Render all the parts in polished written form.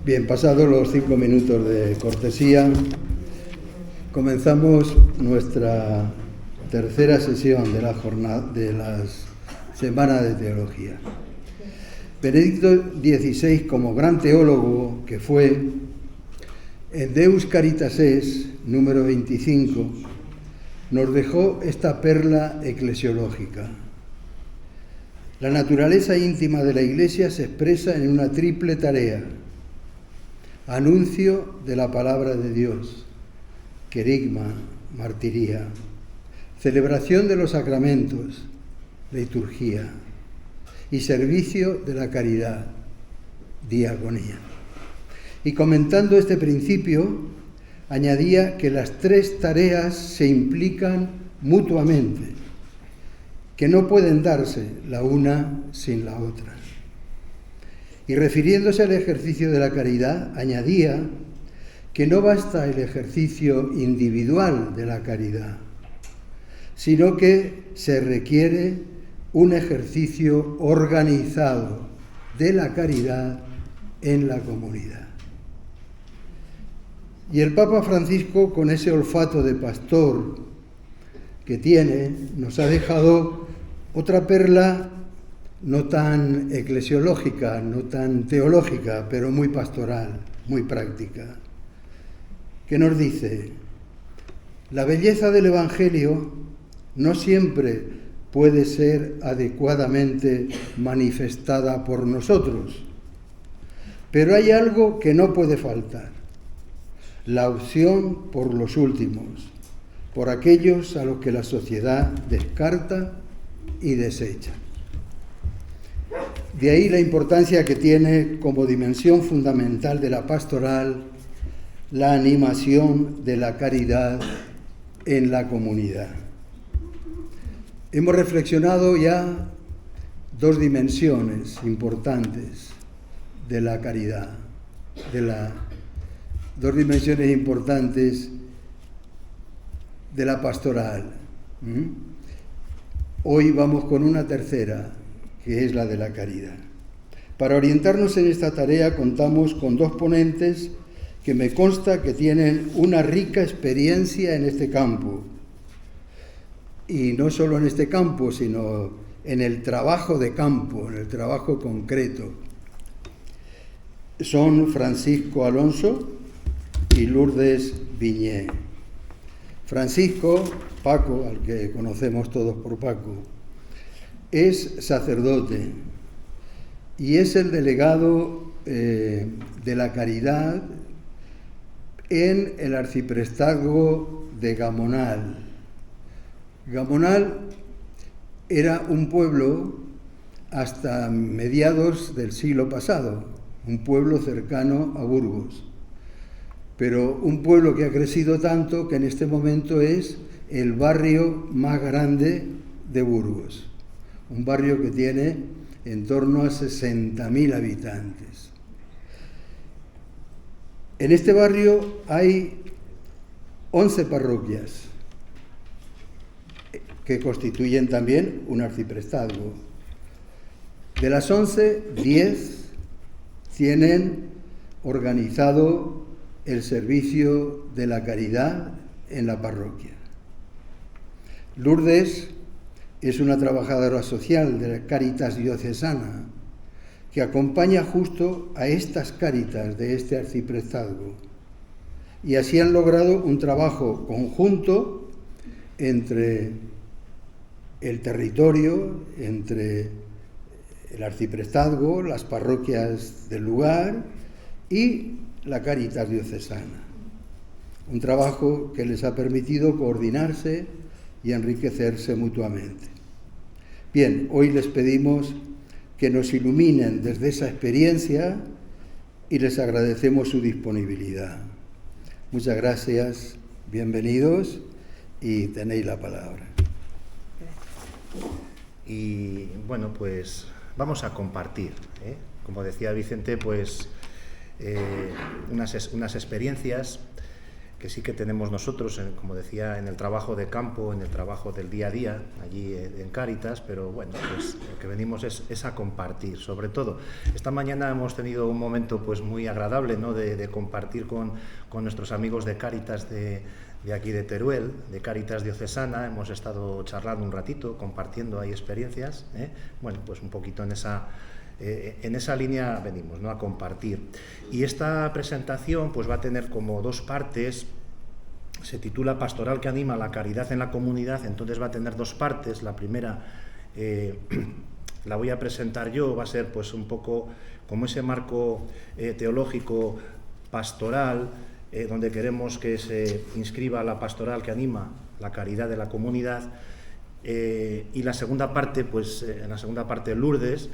Bien, pasados los 5 minutos de cortesía, comenzamos nuestra tercera sesión de la jornada de la Semana de Teología. Benedicto XVI, como gran teólogo que fue, en Deus Caritas Es, número 25, nos dejó esta perla eclesiológica. La naturaleza íntima de la Iglesia se expresa en una triple tarea: anuncio de la palabra de Dios, querigma, martiría, celebración de los sacramentos, liturgía, y servicio de la caridad, diaconía. Y comentando este principio, añadía que las tres tareas se implican mutuamente, que no pueden darse la una sin la otra. Y refiriéndose al ejercicio de la caridad, añadía que no basta el ejercicio individual de la caridad, sino que se requiere un ejercicio organizado de la caridad en la comunidad. Y el Papa Francisco, con ese olfato de pastor que tiene, nos ha dejado otra perla no tan eclesiológica, no tan teológica, pero muy pastoral, muy práctica, que nos dice: la belleza del Evangelio no siempre puede ser adecuadamente manifestada por nosotros, pero hay algo que no puede faltar: la opción por los últimos, por aquellos a los que la sociedad descarta y desecha. De ahí la importancia que tiene como dimensión fundamental de la pastoral la animación de la caridad en la comunidad. Hemos reflexionado ya dos dimensiones importantes de la caridad, dos dimensiones importantes de la pastoral. Hoy vamos con una tercera, que es la de la caridad. Para orientarnos en esta tarea contamos con dos ponentes que me consta que tienen una rica experiencia en este campo. Y no solo en este campo, sino en el trabajo de campo, en el trabajo concreto. Son Francisco Alonso y Lourdes Viñé. Francisco, Paco, al que conocemos todos por Paco, es sacerdote y es el delegado de la caridad en el arciprestazgo de Gamonal. Gamonal era un pueblo hasta mediados del siglo pasado, un pueblo cercano a Burgos, pero un pueblo que ha crecido tanto que en este momento es el barrio más grande de Burgos, un barrio que tiene en torno a 60.000 habitantes. En este barrio hay 11 parroquias que constituyen también un arciprestazgo. De las 11, 10 tienen organizado el servicio de la caridad en la parroquia. Lourdes es una trabajadora social de la Cáritas diocesana que acompaña justo a estas Cáritas de este arciprestazgo. Y así han logrado un trabajo conjunto entre el territorio, entre el arciprestazgo, las parroquias del lugar y la Cáritas diocesana. Un trabajo que les ha permitido coordinarse y enriquecerse mutuamente. Bien, hoy les pedimos que nos iluminen desde esa experiencia y les agradecemos su disponibilidad. Muchas gracias, bienvenidos y tenéis la palabra. Y bueno, pues vamos a compartir, como decía Vicente, pues unas experiencias sí que tenemos nosotros, como decía, en el trabajo de campo, en el trabajo del día a día, allí en Cáritas, pero bueno, pues lo que venimos es a compartir. Sobre todo, esta mañana hemos tenido un momento pues muy agradable, ¿no?, de compartir con nuestros amigos de Cáritas de aquí de Teruel, de Cáritas Diocesana. Hemos estado charlando un ratito, compartiendo ahí experiencias, ¿eh? Bueno, pues un poquito en esa línea venimos, ¿no?, a compartir. Y esta presentación pues va a tener como dos partes. Se titula Pastoral que anima la caridad en la comunidad, entonces va a tener dos partes. La primera la voy a presentar yo, va a ser pues un poco como ese marco teológico pastoral, donde queremos que se inscriba la pastoral que anima la caridad de la comunidad. Y la segunda parte, pues en la segunda parte Lourdes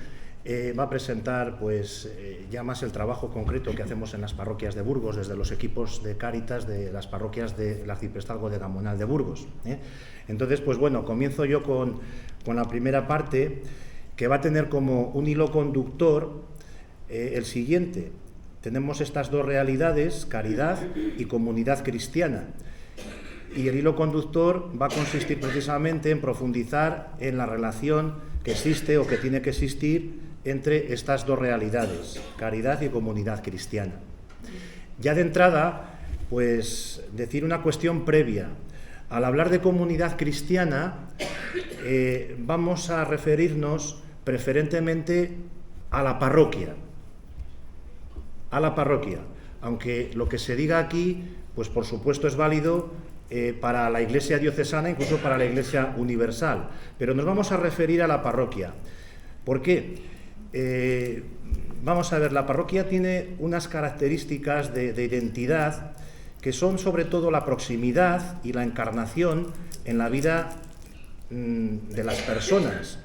va a presentar pues ya más el trabajo concreto que hacemos en las parroquias de Burgos, desde los equipos de Cáritas de las parroquias del Arciprestazgo de Gamonal de Burgos, ¿eh? Entonces, pues bueno, comienzo yo con la primera parte, que va a tener como un hilo conductor el siguiente. Tenemos estas dos realidades, caridad y comunidad cristiana. Y el hilo conductor va a consistir precisamente en profundizar en la relación que existe o que tiene que existir entre estas dos realidades, caridad y comunidad cristiana. Ya de entrada, pues decir una cuestión previa. Al hablar de comunidad cristiana, vamos a referirnos preferentemente a la parroquia. A la parroquia, aunque lo que se diga aquí, pues por supuesto es válido para la Iglesia diocesana, incluso para la Iglesia universal, pero nos vamos a referir a la parroquia. ¿Por qué? Vamos a ver, la parroquia tiene unas características de identidad que son sobre todo la proximidad y la encarnación en la vida de las personas.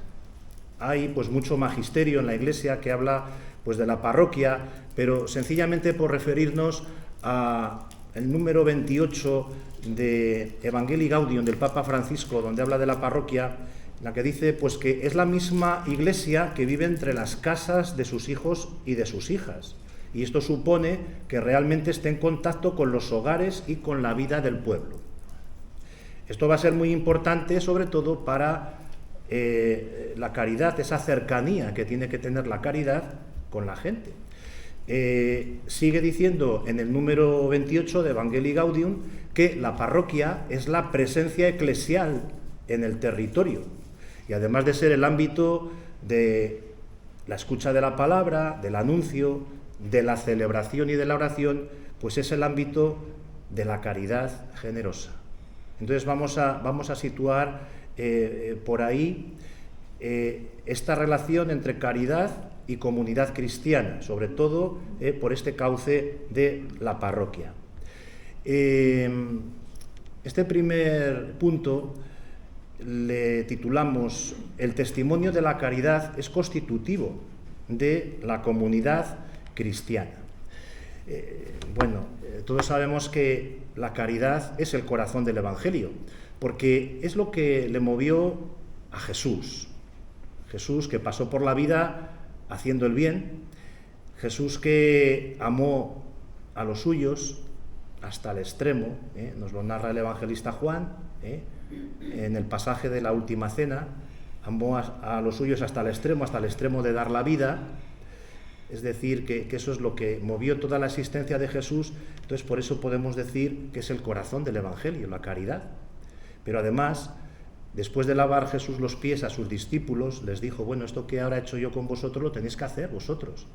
Hay pues mucho magisterio en la Iglesia que habla pues de la parroquia, pero sencillamente por referirnos a el número 28 de Evangelii Gaudium del Papa Francisco, donde habla de la parroquia, la que dice pues que es la misma Iglesia que vive entre las casas de sus hijos y de sus hijas. Y esto supone que realmente esté en contacto con los hogares y con la vida del pueblo. Esto va a ser muy importante, sobre todo para la caridad, esa cercanía que tiene que tener la caridad con la gente. Sigue diciendo en el número 28 de Evangelii Gaudium que la parroquia es la presencia eclesial en el territorio, y además de ser el ámbito de la escucha de la palabra, del anuncio, de la celebración y de la oración, pues es el ámbito de la caridad generosa. Entonces vamos a situar por ahí esta relación entre caridad y comunidad cristiana, sobre todo por este cauce de la parroquia. Este primer punto le titulamos El testimonio de la caridad es constitutivo de la comunidad cristiana. Todos sabemos que la caridad es el corazón del Evangelio, porque es lo que le movió a Jesús. Jesús que pasó por la vida haciendo el bien, Jesús que amó a los suyos hasta el extremo, nos lo narra el evangelista Juan, en el pasaje de la última cena, amó a los suyos hasta el extremo de dar la vida. Es decir, que eso es lo que movió toda la existencia de Jesús. Entonces por eso podemos decir que es el corazón del Evangelio, la caridad. Pero además, después de lavar Jesús los pies a sus discípulos, les dijo, bueno, esto que ahora he hecho yo con vosotros lo tenéis que hacer vosotros.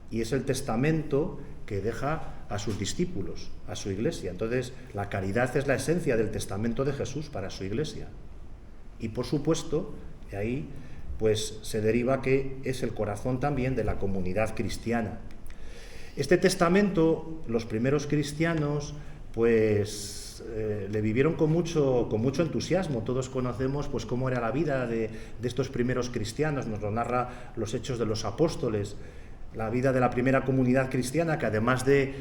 Y es el testamento que deja a sus discípulos, a su Iglesia. Entonces, la caridad es la esencia del testamento de Jesús para su Iglesia. Y por supuesto, de ahí pues se deriva que es el corazón también de la comunidad cristiana. Este testamento, los primeros cristianos, pues le vivieron con mucho entusiasmo. Todos conocemos pues cómo era la vida de estos primeros cristianos, nos lo narra los Hechos de los Apóstoles, la vida de la primera comunidad cristiana, que además de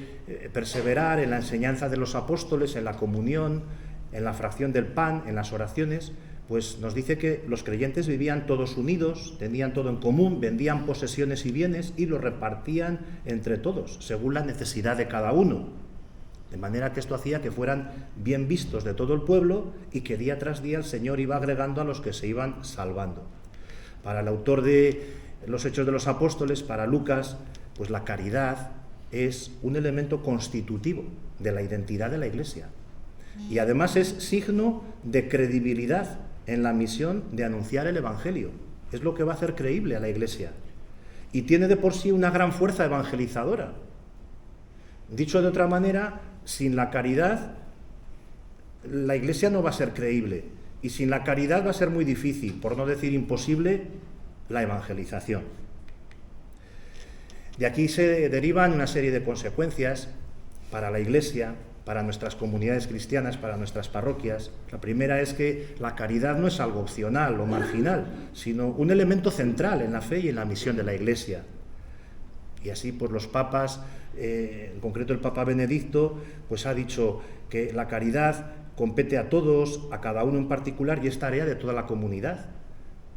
perseverar en la enseñanza de los apóstoles, en la comunión, en la fracción del pan, en las oraciones, pues nos dice que los creyentes vivían todos unidos, tenían todo en común, vendían posesiones y bienes y lo repartían entre todos, según la necesidad de cada uno. De manera que esto hacía que fueran bien vistos de todo el pueblo y que día tras día el Señor iba agregando a los que se iban salvando. Para el autor de los Hechos de los Apóstoles, para Lucas, pues la caridad es un elemento constitutivo de la identidad de la Iglesia. Y además es signo de credibilidad en la misión de anunciar el Evangelio. Es lo que va a hacer creíble a la Iglesia. Y tiene de por sí una gran fuerza evangelizadora. Dicho de otra manera, sin la caridad, la Iglesia no va a ser creíble. Y sin la caridad va a ser muy difícil, por no decir imposible, la evangelización. De aquí se derivan una serie de consecuencias para la Iglesia, para nuestras comunidades cristianas, para nuestras parroquias. La primera es que la caridad no es algo opcional o marginal, sino un elemento central en la fe y en la misión de la Iglesia. Y así, pues los papas, en concreto el Papa Benedicto, pues ha dicho que la caridad compete a todos, a cada uno en particular, y es tarea de toda la comunidad.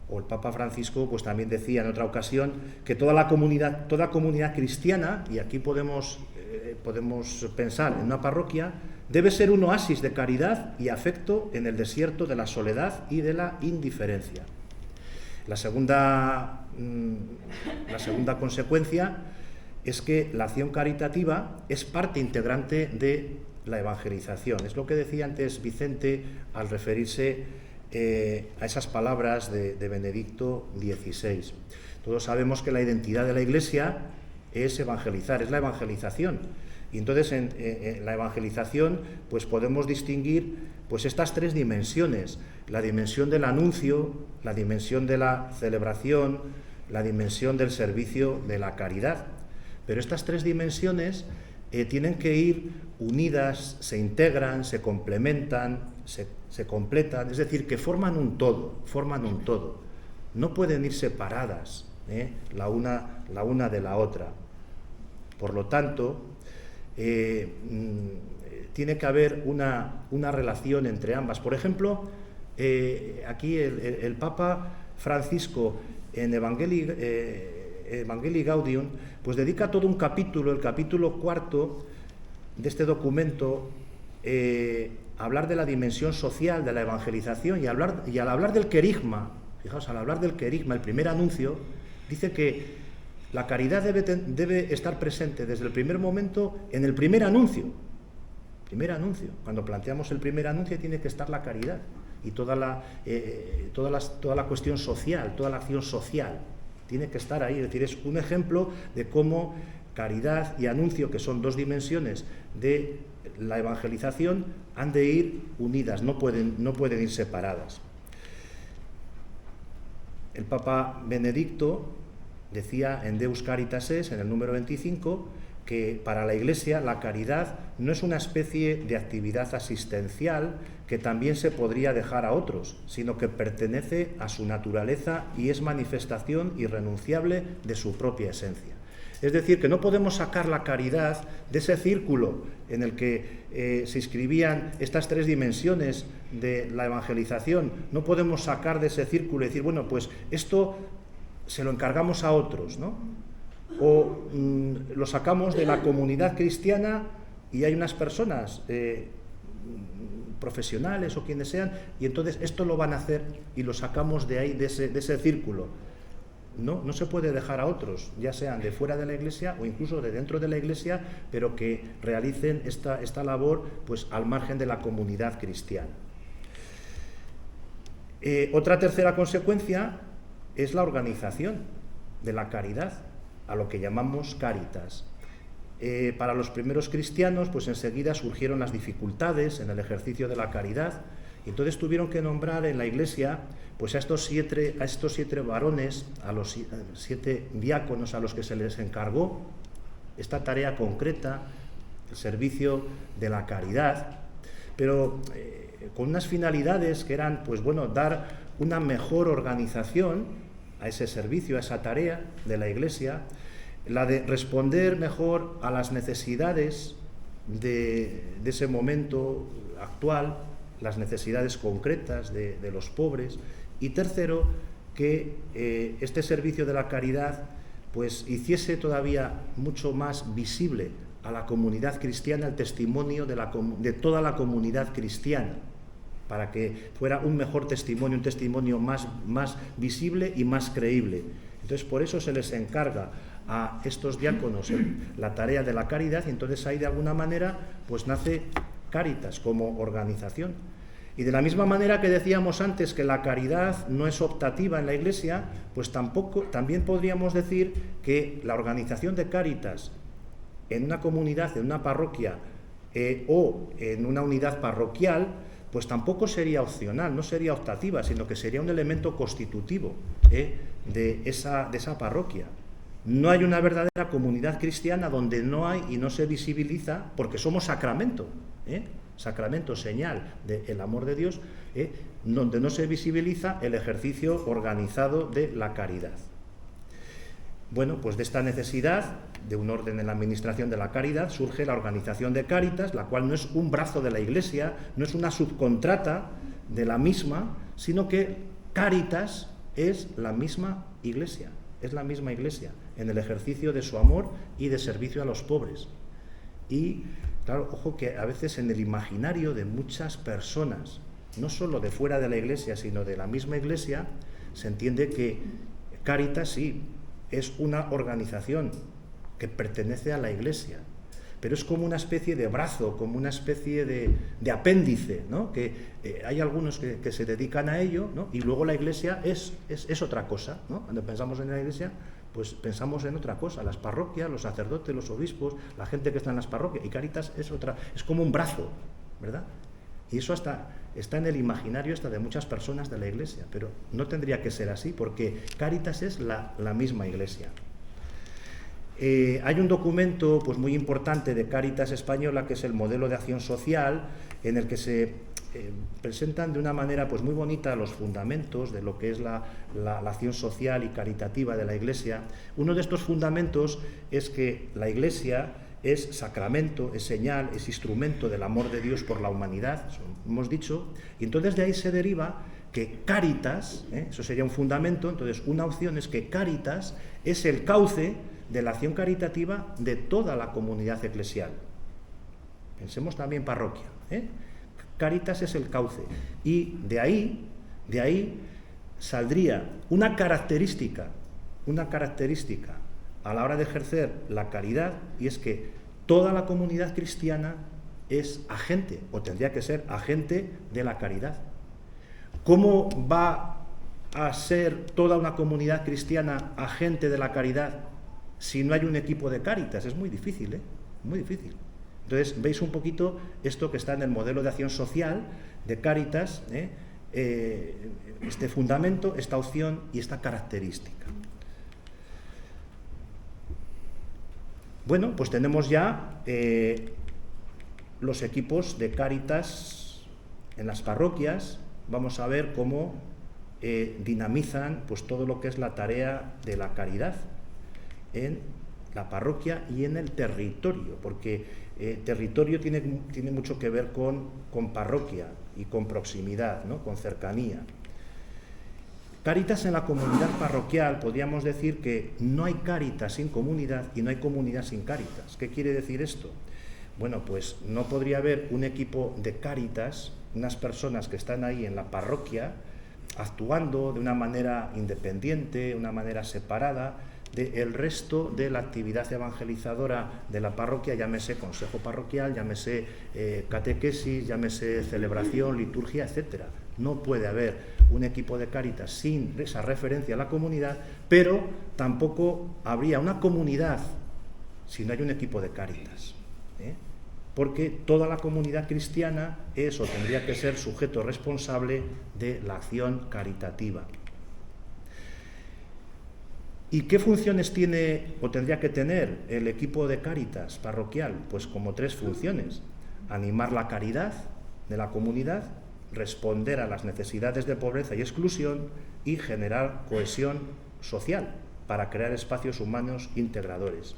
O el Papa Francisco pues también decía en otra ocasión que toda comunidad cristiana, y aquí podemos pensar en una parroquia, debe ser un oasis de caridad y afecto en el desierto de la soledad y de la indiferencia. La segunda consecuencia es que la acción caritativa es parte integrante de la evangelización. Es lo que decía antes Vicente al referirse a esas palabras de Benedicto XVI. Todos sabemos que la identidad de la Iglesia es evangelizar, es la evangelización. Y entonces en la evangelización pues podemos distinguir pues estas tres dimensiones: la dimensión del anuncio, la dimensión de la celebración, la dimensión del servicio de la caridad. Pero estas tres dimensiones tienen que ir unidas, se integran, se complementan, se completan, es decir, que forman un todo. No pueden ir separadas la una de la otra. Por lo tanto, tiene que haber una relación entre ambas. Por ejemplo, aquí el Papa Francisco en Evangelii Gaudium, pues dedica todo un capítulo, el capítulo 4 de este documento, a hablar de la dimensión social de la evangelización y al hablar del querigma. Fijaos, al hablar del querigma, el primer anuncio, dice que la caridad debe estar presente desde el primer momento en el primer anuncio. Cuando planteamos el primer anuncio tiene que estar la caridad y toda la cuestión social, toda la acción social tiene que estar ahí. Es decir, es un ejemplo de cómo caridad y anuncio, que son dos dimensiones de la evangelización, han de ir unidas, no pueden ir separadas. El Papa Benedicto decía en Deus Caritas Es, en el número 25, que para la Iglesia la caridad no es una especie de actividad asistencial que también se podría dejar a otros, sino que pertenece a su naturaleza y es manifestación irrenunciable de su propia esencia. Es decir, que no podemos sacar la caridad de ese círculo en el que se inscribían estas tres dimensiones de la evangelización. No podemos sacar de ese círculo y decir, bueno, pues esto se lo encargamos a otros, ¿no? O lo sacamos de la comunidad cristiana y hay unas personas profesionales o quienes sean, y entonces esto lo van a hacer y lo sacamos de ahí, de ese círculo. No se puede dejar a otros, ya sean de fuera de la Iglesia o incluso de dentro de la Iglesia, pero que realicen esta labor pues al margen de la comunidad cristiana. Otra tercera consecuencia es la organización de la caridad, a lo que llamamos Cáritas. Para los primeros cristianos, pues enseguida surgieron las dificultades en el ejercicio de la caridad, y entonces tuvieron que nombrar en la Iglesia pues a estos siete varones, a los 7 diáconos a los que se les encargó esta tarea concreta, el servicio de la caridad, pero con unas finalidades que eran, pues bueno, dar una mejor organización a ese servicio, a esa tarea de la Iglesia, la de responder mejor a las necesidades de ese momento actual, las necesidades concretas de los pobres, y tercero, que este servicio de la caridad pues hiciese todavía mucho más visible a la comunidad cristiana el testimonio de toda la comunidad cristiana, para que fuera un mejor testimonio, un testimonio más visible y más creíble. Entonces, por eso se les encarga a estos diáconos la tarea de la caridad, y entonces ahí de alguna manera pues nace Cáritas como organización. Y de la misma manera que decíamos antes que la caridad no es optativa en la Iglesia, pues también podríamos decir que la organización de Cáritas en una comunidad, en una parroquia o en una unidad parroquial, pues tampoco sería opcional, no sería optativa, sino que sería un elemento constitutivo de esa parroquia. No hay una verdadera comunidad cristiana donde no hay y no se visibiliza, porque somos sacramento, sacramento, señal del amor de Dios, donde no se visibiliza el ejercicio organizado de la caridad. Bueno, pues de esta necesidad de un orden en la administración de la caridad surge la organización de Cáritas, la cual no es un brazo de la Iglesia, no es una subcontrata de la misma, sino que Cáritas es la misma Iglesia, en el ejercicio de su amor y de servicio a los pobres. Y claro, ojo que a veces en el imaginario de muchas personas, no solo de fuera de la Iglesia, sino de la misma Iglesia, se entiende que Cáritas sí es una organización que pertenece a la Iglesia, pero es como una especie de brazo, como una especie de apéndice, ¿no? Que hay algunos que se dedican a ello, ¿no? Y luego la Iglesia es otra cosa, ¿no? Cuando pensamos en la Iglesia, pues pensamos en otra cosa, las parroquias, los sacerdotes, los obispos, la gente que está en las parroquias, y Cáritas es como un brazo, ¿verdad? Y eso está en el imaginario de muchas personas de la Iglesia, pero no tendría que ser así, porque Cáritas es la misma Iglesia. Hay un documento pues muy importante de Cáritas Española, que es el modelo de acción social, en el que se presentan de una manera pues muy bonita los fundamentos de lo que es la acción social y caritativa de la Iglesia. Uno de estos fundamentos es que la Iglesia es sacramento, es señal, es instrumento del amor de Dios por la humanidad, eso hemos dicho, y entonces de ahí se deriva que Cáritas, eso sería un fundamento, entonces una opción es que Cáritas es el cauce de la acción caritativa de toda la comunidad eclesial. Pensemos también parroquia, Cáritas es el cauce, y de ahí saldría una característica a la hora de ejercer la caridad, y es que toda la comunidad cristiana es agente, o tendría que ser agente de la caridad. ¿Cómo va a ser toda una comunidad cristiana agente de la caridad si no hay un equipo de Cáritas? Es muy difícil, muy difícil. Entonces, veis un poquito esto que está en el modelo de acción social de Cáritas, este fundamento, esta opción y esta característica. Bueno, pues tenemos ya los equipos de Cáritas en las parroquias. Vamos a ver cómo dinamizan pues todo lo que es la tarea de la caridad en la parroquia y en el territorio, porque territorio tiene mucho que ver con parroquia y con proximidad, ¿no? Con cercanía. Cáritas en la comunidad parroquial, podríamos decir que no hay Cáritas sin comunidad y no hay comunidad sin Cáritas. ¿Qué quiere decir esto? Bueno, pues no podría haber un equipo de Cáritas, unas personas que están ahí en la parroquia, actuando de una manera independiente, una manera separada del resto de la actividad evangelizadora de la parroquia, llámese consejo parroquial, llámese catequesis, llámese celebración, liturgia, etcétera. No puede haber un equipo de Cáritas sin esa referencia a la comunidad, pero tampoco habría una comunidad si no hay un equipo de Cáritas, porque toda la comunidad cristiana es o tendría que ser sujeto responsable de la acción caritativa. ¿Y qué funciones tiene o tendría que tener el equipo de Cáritas parroquial? Pues como 3 funciones: animar la caridad de la comunidad, responder a las necesidades de pobreza y exclusión y generar cohesión social para crear espacios humanos integradores.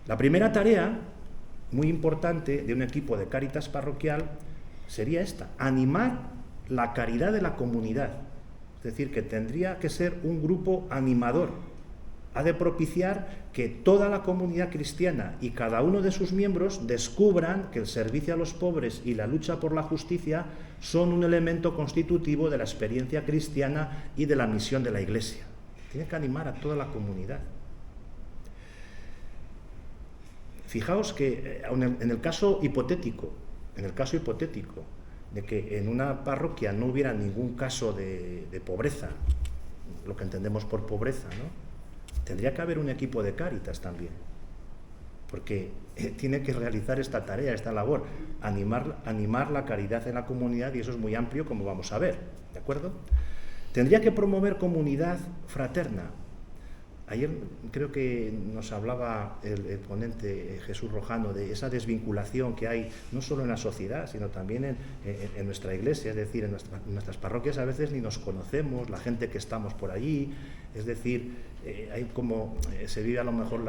La primera tarea, muy importante, de un equipo de Cáritas parroquial sería esta: animar la caridad de la comunidad. Es decir, que tendría que ser un grupo animador ha de propiciar que toda la comunidad cristiana y cada uno de sus miembros descubran que el servicio a los pobres y la lucha por la justicia son un elemento constitutivo de la experiencia cristiana y de la misión de la Iglesia. Tiene que animar a toda la comunidad. Fijaos que en el caso hipotético de que en una parroquia no hubiera ningún caso de pobreza, lo que entendemos por pobreza, ¿no? Tendría que haber un equipo de Cáritas también, porque tiene que realizar esta tarea, esta labor, animar la caridad en la comunidad, y eso es muy amplio, como vamos a ver, ¿de acuerdo? Tendría que promover comunidad fraterna. Ayer creo que nos hablaba el ponente Jesús Rojano de esa desvinculación que hay no solo en la sociedad, sino también en nuestra iglesia, es decir, en nuestras parroquias a veces ni nos conocemos, la gente que estamos por allí, es decir, hay como se vive a lo mejor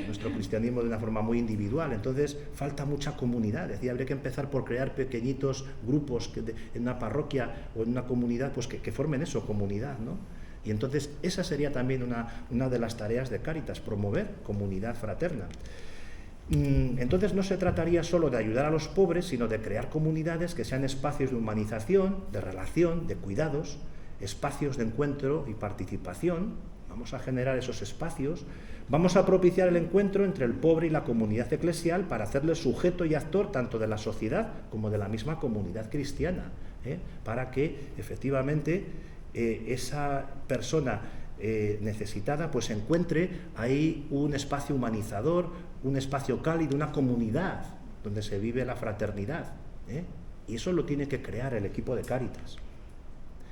nuestro cristianismo de una forma muy individual, entonces falta mucha comunidad, es decir, habría que empezar por crear pequeñitos grupos en una parroquia o en una comunidad, pues que formen eso, comunidad, ¿no? Y entonces esa sería también una de las tareas de Cáritas, promover comunidad fraterna. Entonces no se trataría solo de ayudar a los pobres, sino de crear comunidades que sean espacios de humanización, de relación, de cuidados, espacios de encuentro y participación. Vamos a generar esos espacios, vamos a propiciar el encuentro entre el pobre y la comunidad eclesial para hacerle sujeto y actor tanto de la sociedad como de la misma comunidad cristiana, para que efectivamente esa persona necesitada pues encuentre ahí un espacio humanizador, un espacio cálido, una comunidad donde se vive la fraternidad, y eso lo tiene que crear el equipo de Cáritas.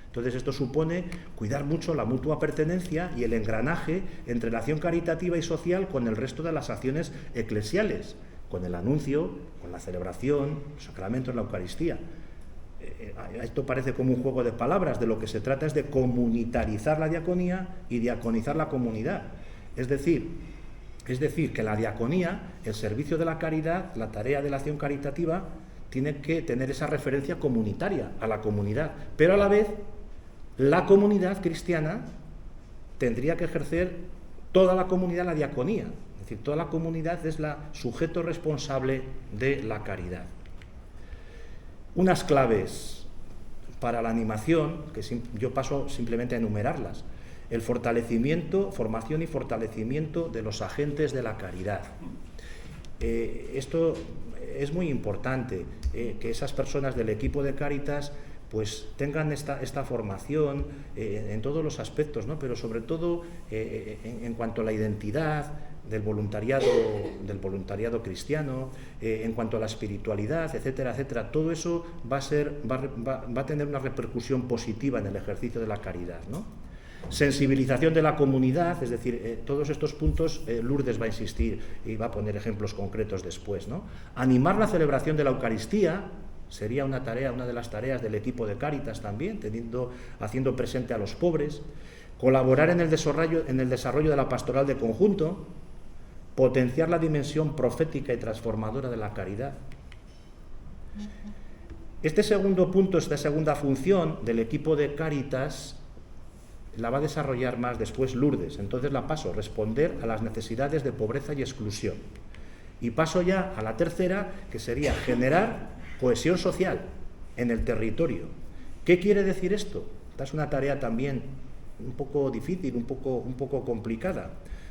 Entonces esto supone cuidar mucho la mutua pertenencia y el engranaje entre la acción caritativa y social con el resto de las acciones eclesiales, con el anuncio, con la celebración, los sacramentos, la Eucaristía. Esto parece como un juego de palabras, de lo que se trata es de comunitarizar la diaconía y diaconizar la comunidad. Es decir, que la diaconía, el servicio de la caridad, la tarea de la acción caritativa, tiene que tener esa referencia comunitaria a la comunidad, pero a la vez la comunidad cristiana tendría que ejercer toda la comunidad la diaconía, es decir, toda la comunidad es la sujeto responsable de la caridad. Unas claves para la animación, que yo paso simplemente a enumerarlas: el formación y fortalecimiento de los agentes de la caridad. Esto es muy importante, que esas personas del equipo de Cáritas pues tengan esta formación en todos los aspectos, ¿no? Pero sobre todo en cuanto a la identidad del voluntariado cristiano, en cuanto a la espiritualidad, etcétera, etcétera. Todo eso va a tener una repercusión positiva en el ejercicio de la caridad, ¿no? Sensibilización de la comunidad, es decir, todos estos puntos Lourdes va a insistir y va a poner ejemplos concretos después, ¿no? Animar la celebración de la Eucaristía sería una de las tareas del equipo de Cáritas también, haciendo presente a los pobres. Colaborar en el desarrollo de la pastoral de conjunto, potenciar la dimensión profética y transformadora de la caridad. Este segundo punto, esta segunda función del equipo de Cáritas, la va a desarrollar más después Lourdes, entonces la paso: responder a las necesidades de pobreza y exclusión. Y paso ya a la tercera, que sería generar cohesión social en el territorio. ¿Qué quiere decir esto? Esta es una tarea también un poco difícil, un poco complicada.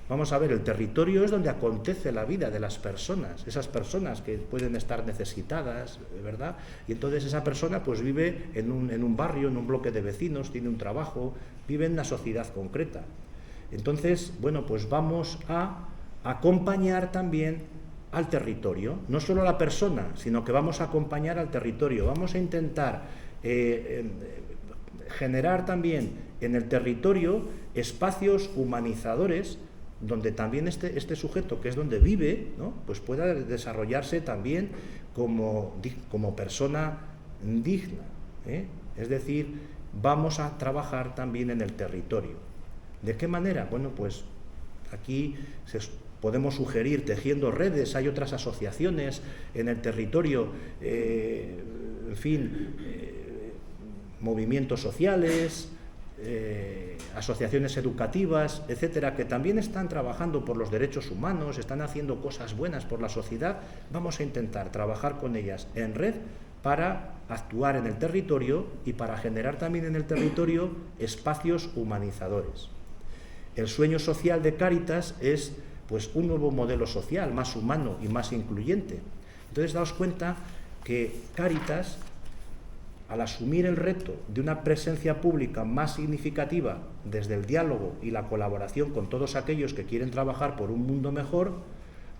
Vamos a ver, el territorio es donde acontece la vida de las personas, esas personas que pueden estar necesitadas, ¿verdad? Y entonces esa persona pues vive en un barrio, en un bloque de vecinos, tiene un trabajo, vive en una sociedad concreta. Entonces, bueno, pues vamos a acompañar también al territorio, no solo a la persona, sino que vamos a acompañar al territorio. Vamos a intentar generar también en el territorio espacios humanizadores donde también este sujeto, que es donde vive, ¿no?, pues pueda desarrollarse también como persona digna, Es decir, vamos a trabajar también en el territorio. ¿De qué manera? Bueno, pues aquí podemos sugerir tejiendo redes, hay otras asociaciones en el territorio, movimientos sociales, asociaciones educativas, etcétera, que también están trabajando por los derechos humanos, están haciendo cosas buenas por la sociedad. Vamos a intentar trabajar con ellas en red para actuar en el territorio y para generar también en el territorio espacios humanizadores. El sueño social de Cáritas es pues un nuevo modelo social, más humano y más incluyente. Entonces, daos cuenta que Cáritas, al asumir el reto de una presencia pública más significativa desde el diálogo y la colaboración con todos aquellos que quieren trabajar por un mundo mejor,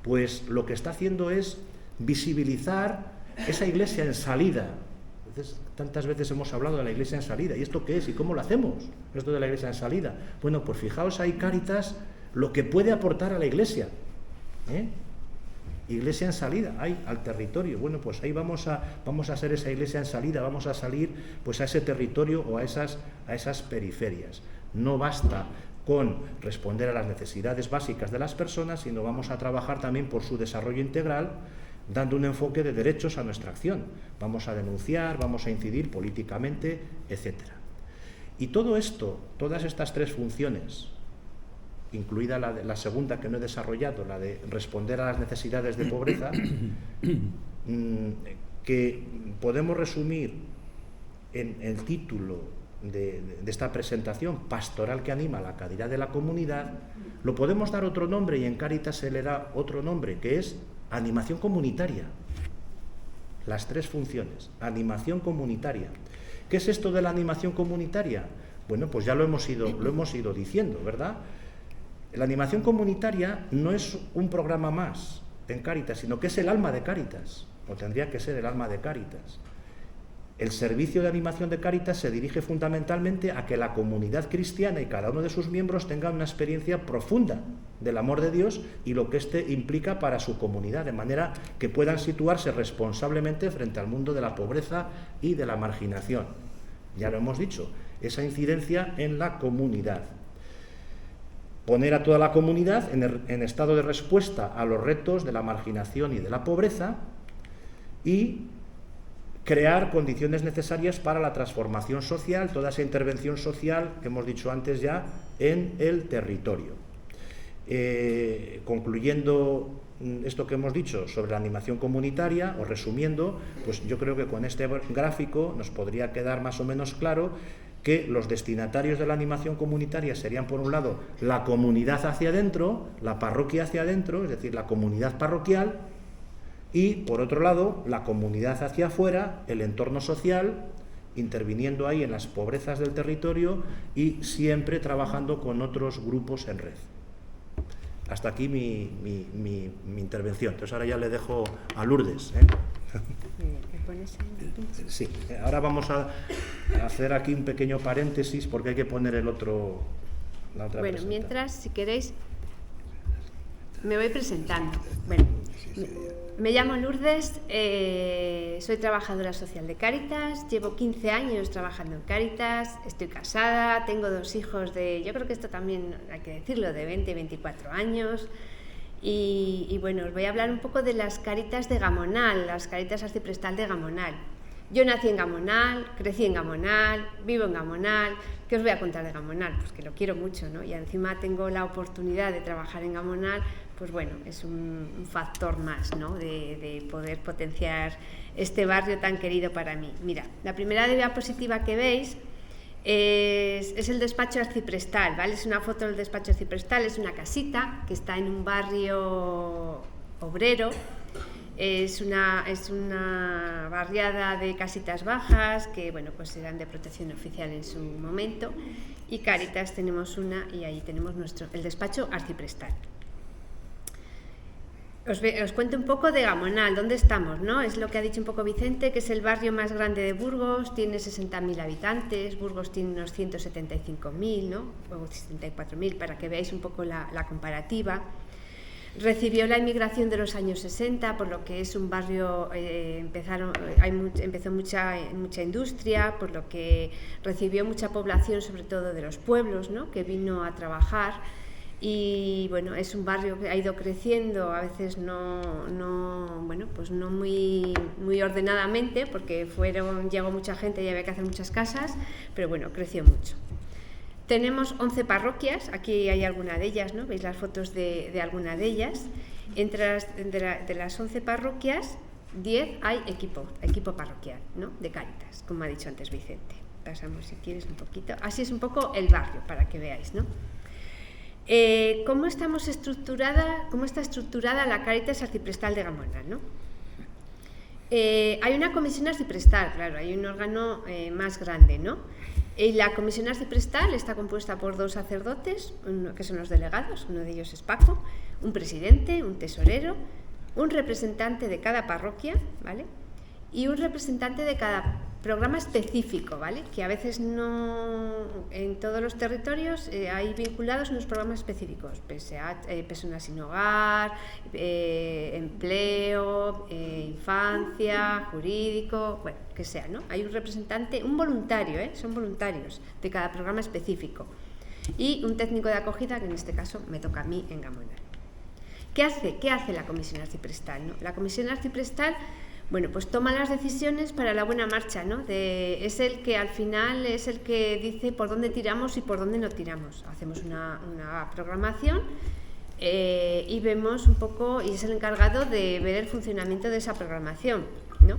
pues lo que está haciendo es visibilizar esa iglesia en salida. Entonces, tantas veces hemos hablado de la iglesia en salida. ¿Y esto qué es? ¿Y cómo lo hacemos? Esto de la iglesia en salida. Bueno, pues fijaos ahí Cáritas lo que puede aportar a la iglesia. Iglesia en salida, al territorio. Bueno, pues ahí vamos a ser esa iglesia en salida, vamos a salir pues a ese territorio o a esas periferias. No basta con responder a las necesidades básicas de las personas, sino vamos a trabajar también por su desarrollo integral, dando un enfoque de derechos a nuestra acción. Vamos a denunciar, vamos a incidir políticamente, etcétera. Y todo esto, todas estas tres funciones, incluida la segunda que no he desarrollado, la de responder a las necesidades de pobreza, que podemos resumir en el título de esta presentación, Pastoral que anima la calidad de la comunidad, lo podemos dar otro nombre y en Cáritas se le da otro nombre, que es animación comunitaria. Las tres funciones, animación comunitaria. ¿Qué es esto de la animación comunitaria? Bueno, pues ya lo hemos ido diciendo, ¿verdad? La animación comunitaria no es un programa más en Cáritas, sino que es el alma de Cáritas, o tendría que ser el alma de Cáritas. El servicio de animación de Cáritas se dirige fundamentalmente a que la comunidad cristiana y cada uno de sus miembros tengan una experiencia profunda del amor de Dios y lo que éste implica para su comunidad, de manera que puedan situarse responsablemente frente al mundo de la pobreza y de la marginación. Ya lo hemos dicho, esa incidencia en la comunidad. Poner a toda la comunidad en estado de respuesta a los retos de la marginación y de la pobreza y crear condiciones necesarias para la transformación social, toda esa intervención social que hemos dicho antes ya en el territorio. Concluyendo esto que hemos dicho sobre la animación comunitaria, o resumiendo, pues yo creo que con este gráfico nos podría quedar más o menos claro que los destinatarios de la animación comunitaria serían, por un lado, la comunidad hacia adentro, la parroquia hacia adentro, es decir, la comunidad parroquial, y, por otro lado, la comunidad hacia afuera, el entorno social, interviniendo ahí en las pobrezas del territorio y siempre trabajando con otros grupos en red. Hasta aquí mi intervención. Entonces ahora ya le dejo a Lourdes. Sí, ahora vamos a hacer aquí un pequeño paréntesis porque hay que poner la otra. Bueno, mientras, si queréis, me voy presentando. Bueno, me llamo Lourdes, soy trabajadora social de Cáritas, llevo 15 años trabajando en Cáritas, estoy casada, tengo 2 hijos yo creo que esto también hay que decirlo, de 20 y 24 años. Y bueno, os voy a hablar un poco de las Cáritas de Gamonal, las Cáritas Arciprestal de Gamonal. Yo nací en Gamonal, crecí en Gamonal, vivo en Gamonal. ¿Qué os voy a contar de Gamonal? Pues que lo quiero mucho, ¿no? Y encima tengo la oportunidad de trabajar en Gamonal, pues bueno, es un factor más, ¿no? De poder potenciar este barrio tan querido para mí. Mira, la primera diapositiva que veis es el despacho arciprestal, ¿vale? Es una foto del despacho arciprestal, es una casita que está en un barrio obrero. Es una barriada de casitas bajas que, bueno, pues eran de protección oficial en su momento, y Cáritas tenemos una y ahí tenemos el despacho arciprestal. Os cuento un poco de Gamonal, ¿dónde estamos? ¿No? Es lo que ha dicho un poco Vicente, que es el barrio más grande de Burgos, tiene 60.000 habitantes, Burgos tiene unos 175.000, ¿no? O 74.000, para que veáis un poco la comparativa. Recibió la inmigración de los años 60, por lo que es un barrio, empezó mucha industria, por lo que recibió mucha población, sobre todo de los pueblos, ¿no? Que vino a trabajar. Y bueno, es un barrio que ha ido creciendo, a veces no muy ordenadamente, porque llegó mucha gente y había que hacer muchas casas, pero bueno, creció mucho. Tenemos 11 parroquias, aquí hay alguna de ellas, ¿no? Veis las fotos de alguna de ellas. De las 11 parroquias, 10 hay equipo parroquial, ¿no? De Cáritas, como ha dicho antes Vicente. Pasamos, si quieres, un poquito. Así es un poco el barrio, para que veáis, ¿no? ¿Cómo está estructurada la Cáritas Arciprestal de Gamonal, ¿no? Hay una comisión arciprestal, claro, hay un órgano más grande, ¿no? La comisión arciprestal está compuesta por 2 sacerdotes, que son los delegados, uno de ellos es Paco, un presidente, un tesorero, un representante de cada parroquia, ¿vale? Y un representante de cada programa específico, ¿vale? Que a veces no, en todos los territorios hay vinculados unos programas específicos, personas sin hogar, empleo, infancia, jurídico, bueno, que sea, ¿no? Hay un representante, un voluntario, son voluntarios de cada programa específico, y un técnico de acogida, que en este caso me toca a mí en Gamonal. ¿Qué hace la comisión arciprestal, ¿no? La comisión arciprestal, bueno, pues toma las decisiones para la buena marcha, ¿no? Es el que al final es el que dice por dónde tiramos y por dónde no tiramos. Hacemos una programación y vemos un poco, y es el encargado de ver el funcionamiento de esa programación, ¿no?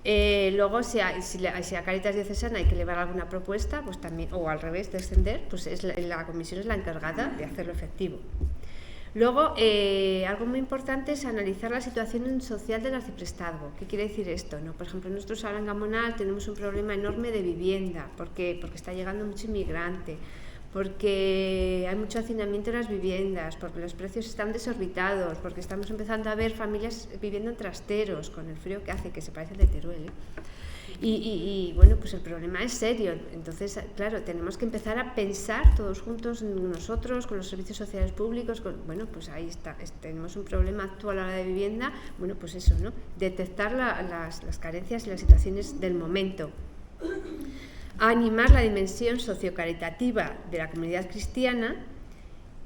Luego, si a Cáritas Diocesana hay que elevar alguna propuesta, pues también, o al revés, descender, pues la comisión es la encargada de hacerlo efectivo. Luego, algo muy importante es analizar la situación social del arciprestazgo. ¿Qué quiere decir esto, no? Por ejemplo, nosotros ahora en Gamonal tenemos un problema enorme de vivienda, porque está llegando mucho inmigrante, porque hay mucho hacinamiento en las viviendas, porque los precios están desorbitados, porque estamos empezando a ver familias viviendo en trasteros, con el frío que hace, que se parece al de Teruel, ¿eh? Y bueno, pues el problema es serio. Entonces, claro, tenemos que empezar a pensar todos juntos, nosotros, con los servicios sociales públicos, bueno, pues ahí está, tenemos un problema actual a la hora de vivienda, bueno, pues eso, ¿no? Detectar las carencias y las situaciones del momento. Animar la dimensión sociocaritativa de la comunidad cristiana.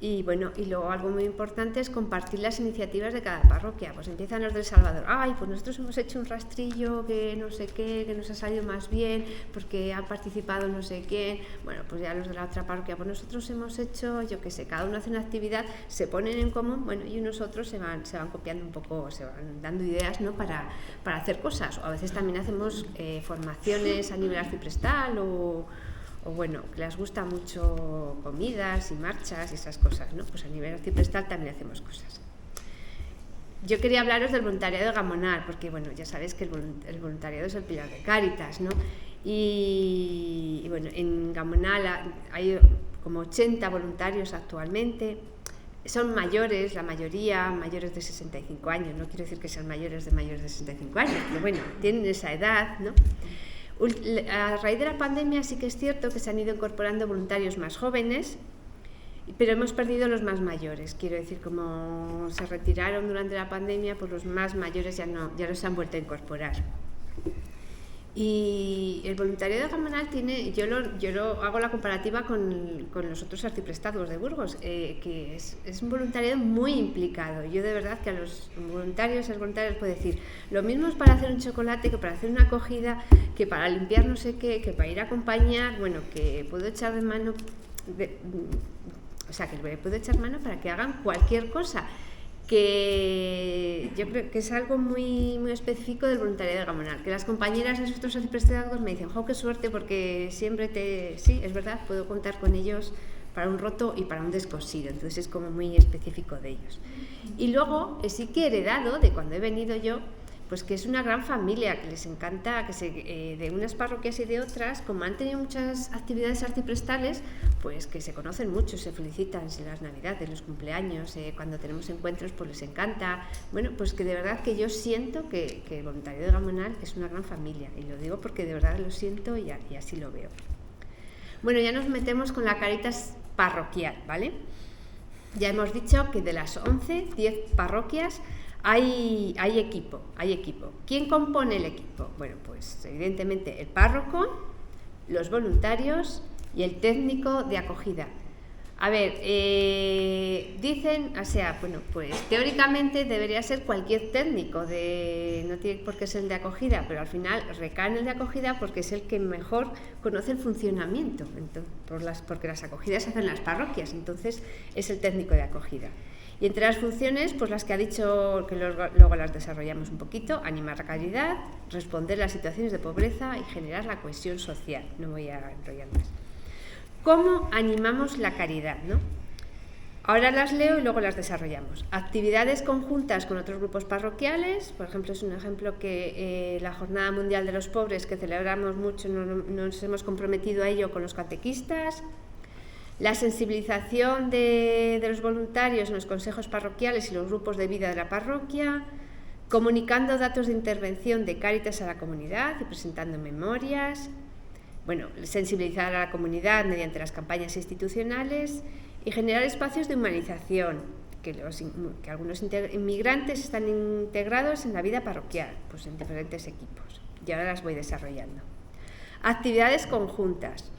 Y bueno, y luego algo muy importante es compartir las iniciativas de cada parroquia. Pues empiezan los del Salvador, pues nosotros hemos hecho un rastrillo que no sé qué, que nos ha salido más bien porque ha participado no sé quién. Bueno, pues ya los de la otra parroquia, pues nosotros hemos hecho, yo qué sé, cada uno hace una actividad, se ponen en común, bueno, y unos otros se van copiando un poco, se van dando ideas, ¿no? Para hacer cosas. O a veces también hacemos formaciones a nivel arciprestal o bueno, que les gusta mucho comidas y marchas y esas cosas, ¿no? Pues a nivel arciprestal también hacemos cosas. Yo quería hablaros del voluntariado de Gamonal, porque bueno, ya sabéis que el voluntariado es el pilar de Cáritas, ¿no? Y bueno, en Gamonal hay como 80 voluntarios actualmente. Son mayores, la mayoría, mayores de 65 años, no quiero decir que sean mayores de 65 años, pero bueno, tienen esa edad, ¿no? A raíz de la pandemia sí que es cierto que se han ido incorporando voluntarios más jóvenes, pero hemos perdido los más mayores. Quiero decir, como se retiraron durante la pandemia, pues los más mayores ya no se han vuelto a incorporar. Y el voluntariado de Gamonal tiene, yo lo hago la comparativa con los otros arciprestazgos de Burgos, que es un voluntariado muy implicado. Yo de verdad que a los voluntarios puedo decir, lo mismo es para hacer un chocolate que para hacer una acogida, que para limpiar no sé qué, que para ir a acompañar, bueno, que puedo echar de mano, que le puedo echar mano para que hagan cualquier cosa. Que yo creo que es algo muy, muy específico del voluntariado de Gamonal, que las compañeras de nuestros arciprestazgos me dicen, qué suerte, porque siempre sí, es verdad, puedo contar con ellos para un roto y para un descosido, entonces es como muy específico de ellos. Y luego sí que he heredado de cuando he venido yo, pues que es una gran familia, que les encanta, de unas parroquias y de otras, como han tenido muchas actividades arciprestales, pues que se conocen mucho, se felicitan en las navidades, los cumpleaños, cuando tenemos encuentros, pues les encanta. Bueno, pues que de verdad que yo siento que el voluntariado de Gamonal es una gran familia, y lo digo porque de verdad lo siento y así lo veo. Bueno, ya nos metemos con la Cáritas parroquial, ¿vale? Ya hemos dicho que de las 11, 10 parroquias hay equipo. ¿Quién compone el equipo? Bueno, pues evidentemente el párroco, los voluntarios y el técnico de acogida. A ver, dicen, o sea, bueno, pues teóricamente debería ser cualquier técnico, no tiene por qué ser el de acogida, pero al final recae en el de acogida porque es el que mejor conoce el funcionamiento, porque las acogidas se hacen en las parroquias, entonces es el técnico de acogida. Y entre las funciones, pues las que ha dicho, que luego las desarrollamos un poquito: animar la caridad, responder a las situaciones de pobreza y generar la cohesión social. No voy a enrollar más. ¿Cómo animamos la caridad, no? Ahora las leo y luego las desarrollamos. Actividades conjuntas con otros grupos parroquiales, por ejemplo, es un ejemplo que la Jornada Mundial de los Pobres, que celebramos mucho, nos hemos comprometido a ello con los catequistas. La sensibilización de los voluntarios en los consejos parroquiales y los grupos de vida de la parroquia, comunicando datos de intervención de Cáritas a la comunidad y presentando memorias. Bueno, sensibilizar a la comunidad mediante las campañas institucionales y generar espacios de humanización, que algunos inmigrantes están integrados en la vida parroquial, pues en diferentes equipos. Y ahora las voy desarrollando. Actividades conjuntas.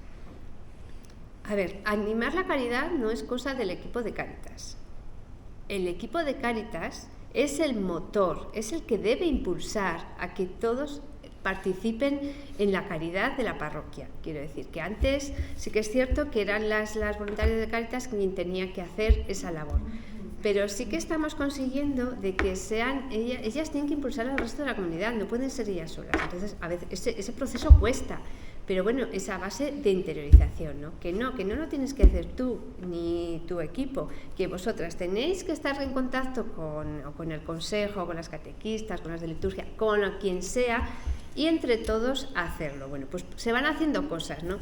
A ver, animar la caridad no es cosa del equipo de Cáritas. El equipo de Cáritas es el motor, es el que debe impulsar a que todos participen en la caridad de la parroquia. Quiero decir que antes sí que es cierto que eran las voluntarias de Cáritas quien tenía que hacer esa labor, pero sí que estamos consiguiendo de que sean ellas tienen que impulsar al resto de la comunidad, no pueden ser ellas solas. Entonces a veces ese proceso cuesta, pero bueno, esa base de interiorización, ¿no? Que no lo tienes que hacer tú ni tu equipo, que vosotras tenéis que estar en contacto con el consejo, con las catequistas, con las de liturgia, con quien sea, y entre todos hacerlo. Bueno, pues se van haciendo cosas, ¿no?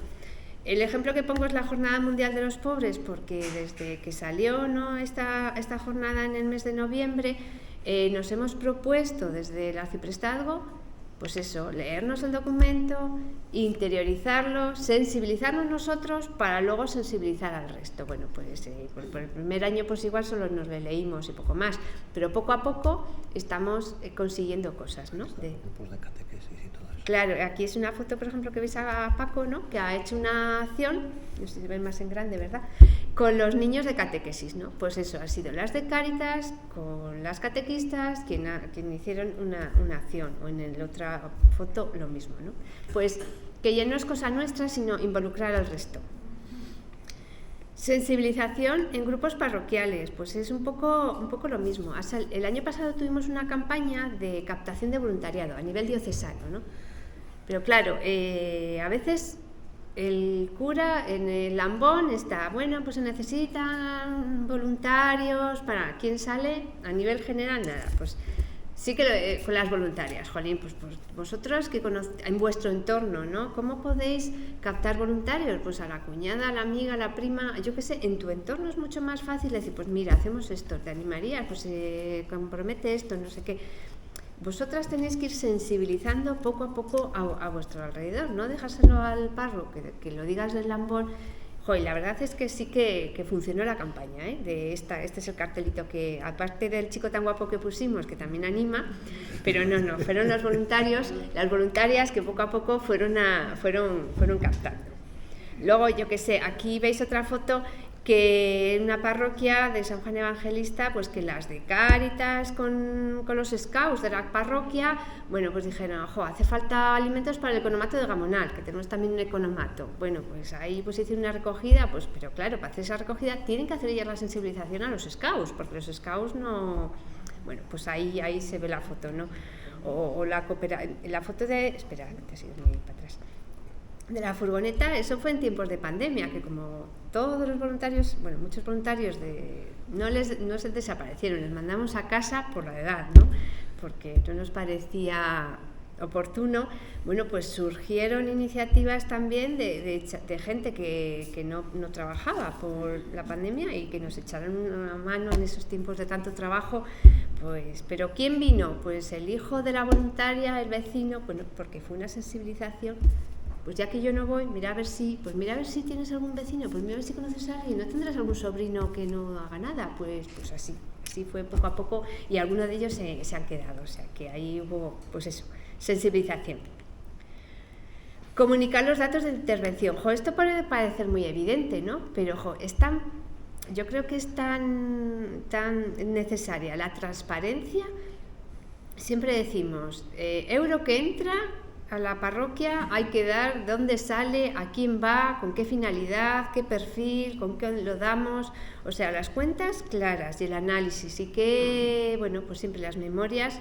El ejemplo que pongo es la Jornada Mundial de los Pobres, porque desde que salió, ¿no?, esta jornada en el mes de noviembre, nos hemos propuesto desde el arciprestazgo, pues eso, leernos el documento, interiorizarlo, sensibilizarnos nosotros para luego sensibilizar al resto. Bueno, pues por el primer año pues igual solo nos lo leímos y poco más, pero poco a poco estamos consiguiendo cosas, ¿no? Grupos de catequesis y todo eso. Claro, aquí es una foto, por ejemplo, que veis a Paco, ¿no?, que ha hecho una acción, no sé si ven más en grande, ¿verdad?, con los niños de catequesis, ¿no? Pues eso, han sido las de Cáritas con las catequistas quien hicieron una acción, o en la otra foto lo mismo, ¿no? Pues que ya no es cosa nuestra, sino involucrar al resto. Sensibilización en grupos parroquiales, pues es un poco lo mismo. El año pasado tuvimos una campaña de captación de voluntariado a nivel diocesano, ¿no? Pero claro, a veces el cura en el lambón está, bueno, pues se necesitan voluntarios para quién sale, a nivel general nada, pues sí que con las voluntarias, jolín, pues vosotros que en vuestro entorno, ¿no? ¿Cómo podéis captar voluntarios? Pues a la cuñada, a la amiga, a la prima, yo qué sé, en tu entorno es mucho más fácil decir, pues mira, hacemos esto, te animarías, pues compromete esto, no sé qué. Vosotras tenéis que ir sensibilizando poco a poco a vuestro alrededor, no dejárselo al párroco, que lo digas del lambón. Joder, la verdad es que sí que funcionó la campaña, ¿eh? Este es el cartelito que, aparte del chico tan guapo que pusimos, que también anima, pero no, fueron los voluntarios, las voluntarias que poco a poco fueron captando. Luego, yo qué sé, aquí veis otra foto que en una parroquia de San Juan Evangelista, pues que las de Cáritas con los scouts de la parroquia, bueno, pues dijeron, ojo, hace falta alimentos para el economato de Gamonal, que tenemos también un economato. Bueno, pues ahí pues hicieron una recogida, pues pero claro, para hacer esa recogida tienen que hacer ellas la sensibilización a los scouts, porque los scouts no... Bueno, pues ahí se ve la foto, ¿no? O la foto de... Espera, te sigo muy para atrás. De la furgoneta, eso fue en tiempos de pandemia, que como todos los voluntarios, bueno, muchos voluntarios no se desaparecieron, les mandamos a casa por la edad, ¿no? Porque no nos parecía oportuno. Bueno, pues surgieron iniciativas también de gente que no trabajaba por la pandemia y que nos echaron una mano en esos tiempos de tanto trabajo. Pues, pero ¿quién vino? Pues el hijo de la voluntaria, el vecino, bueno, porque fue una sensibilización. Pues ya que yo no voy, mira a ver si tienes algún vecino, pues mira a ver si conoces a alguien, ¿no tendrás algún sobrino que no haga nada? Pues así fue poco a poco, y algunos de ellos se han quedado, o sea que ahí hubo, pues eso, sensibilización. Comunicar los datos de intervención. Esto puede parecer muy evidente, ¿no? Pero es tan yo creo que es tan necesaria la transparencia. Siempre decimos, euro que entra a la parroquia hay que dar dónde sale, a quién va, con qué finalidad, qué perfil, con qué lo damos, o sea, las cuentas claras y el análisis, y que, bueno, pues siempre las memorias,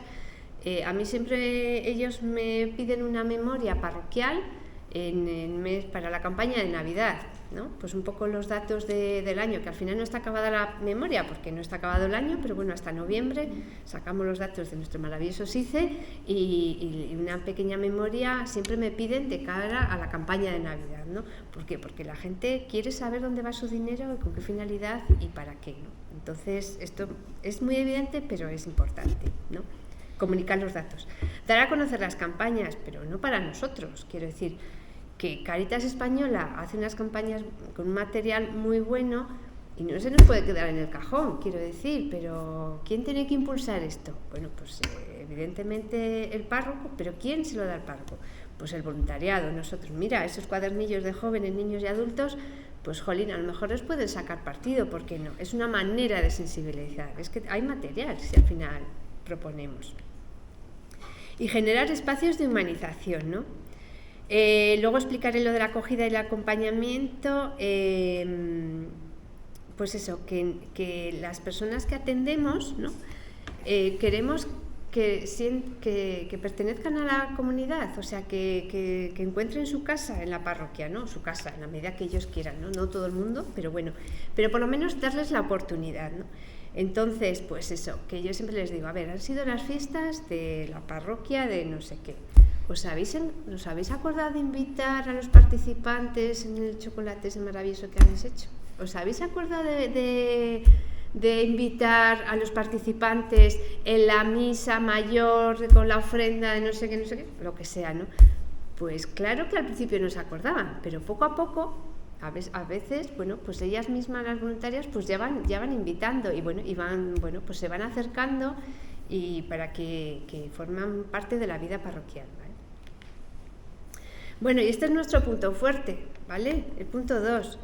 a mí siempre ellos me piden una memoria parroquial para la campaña de Navidad, ¿no? Pues un poco los datos del año, que al final no está acabada la memoria, porque no está acabado el año, pero bueno, hasta noviembre sacamos los datos de nuestro maravilloso SICE y una pequeña memoria siempre me piden de cara a la campaña de Navidad, ¿no? ¿Por qué? Porque la gente quiere saber dónde va su dinero, con qué finalidad y para qué, ¿no? Entonces, esto es muy evidente, pero es importante, ¿no? Comunicar los datos. Dar a conocer las campañas, pero no para nosotros, quiero decir, que Cáritas Española hace unas campañas con un material muy bueno y no se nos puede quedar en el cajón, quiero decir, pero ¿quién tiene que impulsar esto? Bueno, pues evidentemente el párroco, pero ¿quién se lo da al párroco? Pues el voluntariado, nosotros. Mira, esos cuadernillos de jóvenes, niños y adultos, pues jolín, a lo mejor les pueden sacar partido, ¿por qué no? Es una manera de sensibilizar, es que hay material si al final proponemos. Y generar espacios de humanización, ¿no? Luego explicaré lo de la acogida y el acompañamiento. Pues eso, que las personas que atendemos, ¿no? Queremos que pertenezcan a la comunidad, o sea, que encuentren su casa en la parroquia, ¿no? Su casa, en la medida que ellos quieran, ¿no? No todo el mundo, pero bueno, pero por lo menos darles la oportunidad, ¿no? Entonces, pues eso, que yo siempre les digo, a ver, han sido las fiestas de la parroquia de no sé qué. ¿Os habéis acordado de invitar a los participantes en el chocolate ese maravilloso que habéis hecho? ¿Os habéis acordado de invitar a los participantes en la misa mayor con la ofrenda de no sé qué, lo que sea, ¿no? Pues claro que al principio no se acordaban, pero poco a poco, a veces, bueno, pues ellas mismas, las voluntarias, pues ya van invitando y pues se van acercando y para que forman parte de la vida parroquial, ¿vale? Bueno, y este es nuestro punto fuerte, ¿vale? El punto 2,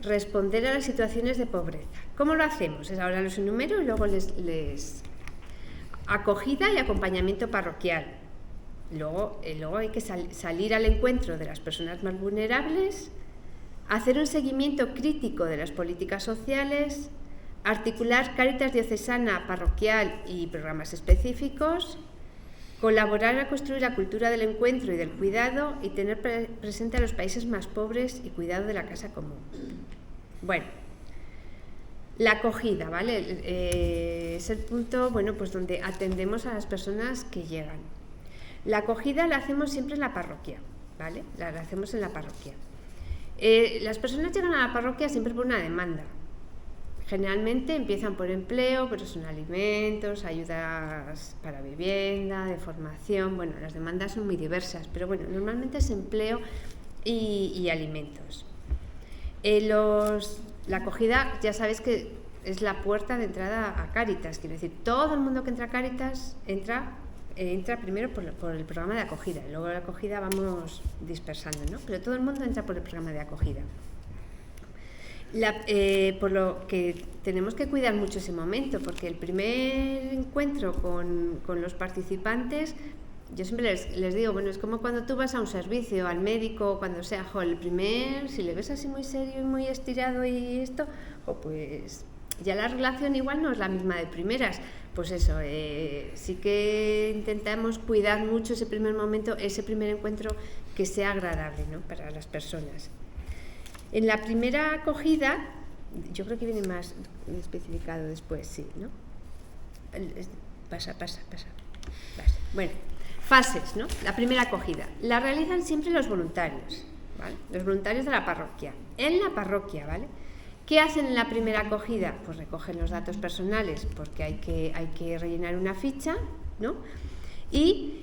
responder a las situaciones de pobreza. ¿Cómo lo hacemos? Ahora los enumero y luego les acogida y acompañamiento parroquial. Luego hay que salir al encuentro de las personas más vulnerables, hacer un seguimiento crítico de las políticas sociales, articular Cáritas diocesana, parroquial y programas específicos, colaborar a construir la cultura del encuentro y del cuidado y tener presente a los países más pobres y cuidado de la casa común. Bueno, la acogida, ¿vale? Es el punto, bueno, pues donde atendemos a las personas que llegan. La acogida la hacemos siempre en la parroquia, ¿vale? La hacemos en la parroquia. Las personas llegan a la parroquia siempre por una demanda. Generalmente empiezan por empleo, pero son alimentos, ayudas para vivienda, de formación. Bueno, las demandas son muy diversas, pero bueno, normalmente es empleo y alimentos. La acogida, ya sabéis que es la puerta de entrada a Cáritas, quiero decir, todo el mundo que entra a Cáritas entra primero por el programa de acogida, y luego la acogida vamos dispersando, ¿no? Pero todo el mundo entra por el programa de acogida. Por lo que tenemos que cuidar mucho ese momento, porque el primer encuentro con los participantes, yo siempre les digo, bueno, es como cuando tú vas a un servicio, al médico, cuando sea, si le ves así muy serio y muy estirado y esto, pues ya la relación igual no es la misma de primeras. Pues eso, sí que intentamos cuidar mucho ese primer momento, ese primer encuentro, que sea agradable, ¿no? Para las personas. En la primera acogida, yo creo que viene más especificado después, sí, ¿no? Pasa. Bueno, fases, ¿no? La primera acogida. La realizan siempre los voluntarios, ¿vale? Los voluntarios de la parroquia. En la parroquia, ¿vale? ¿Qué hacen en la primera acogida? Pues recogen los datos personales, porque hay que rellenar una ficha, ¿no? Y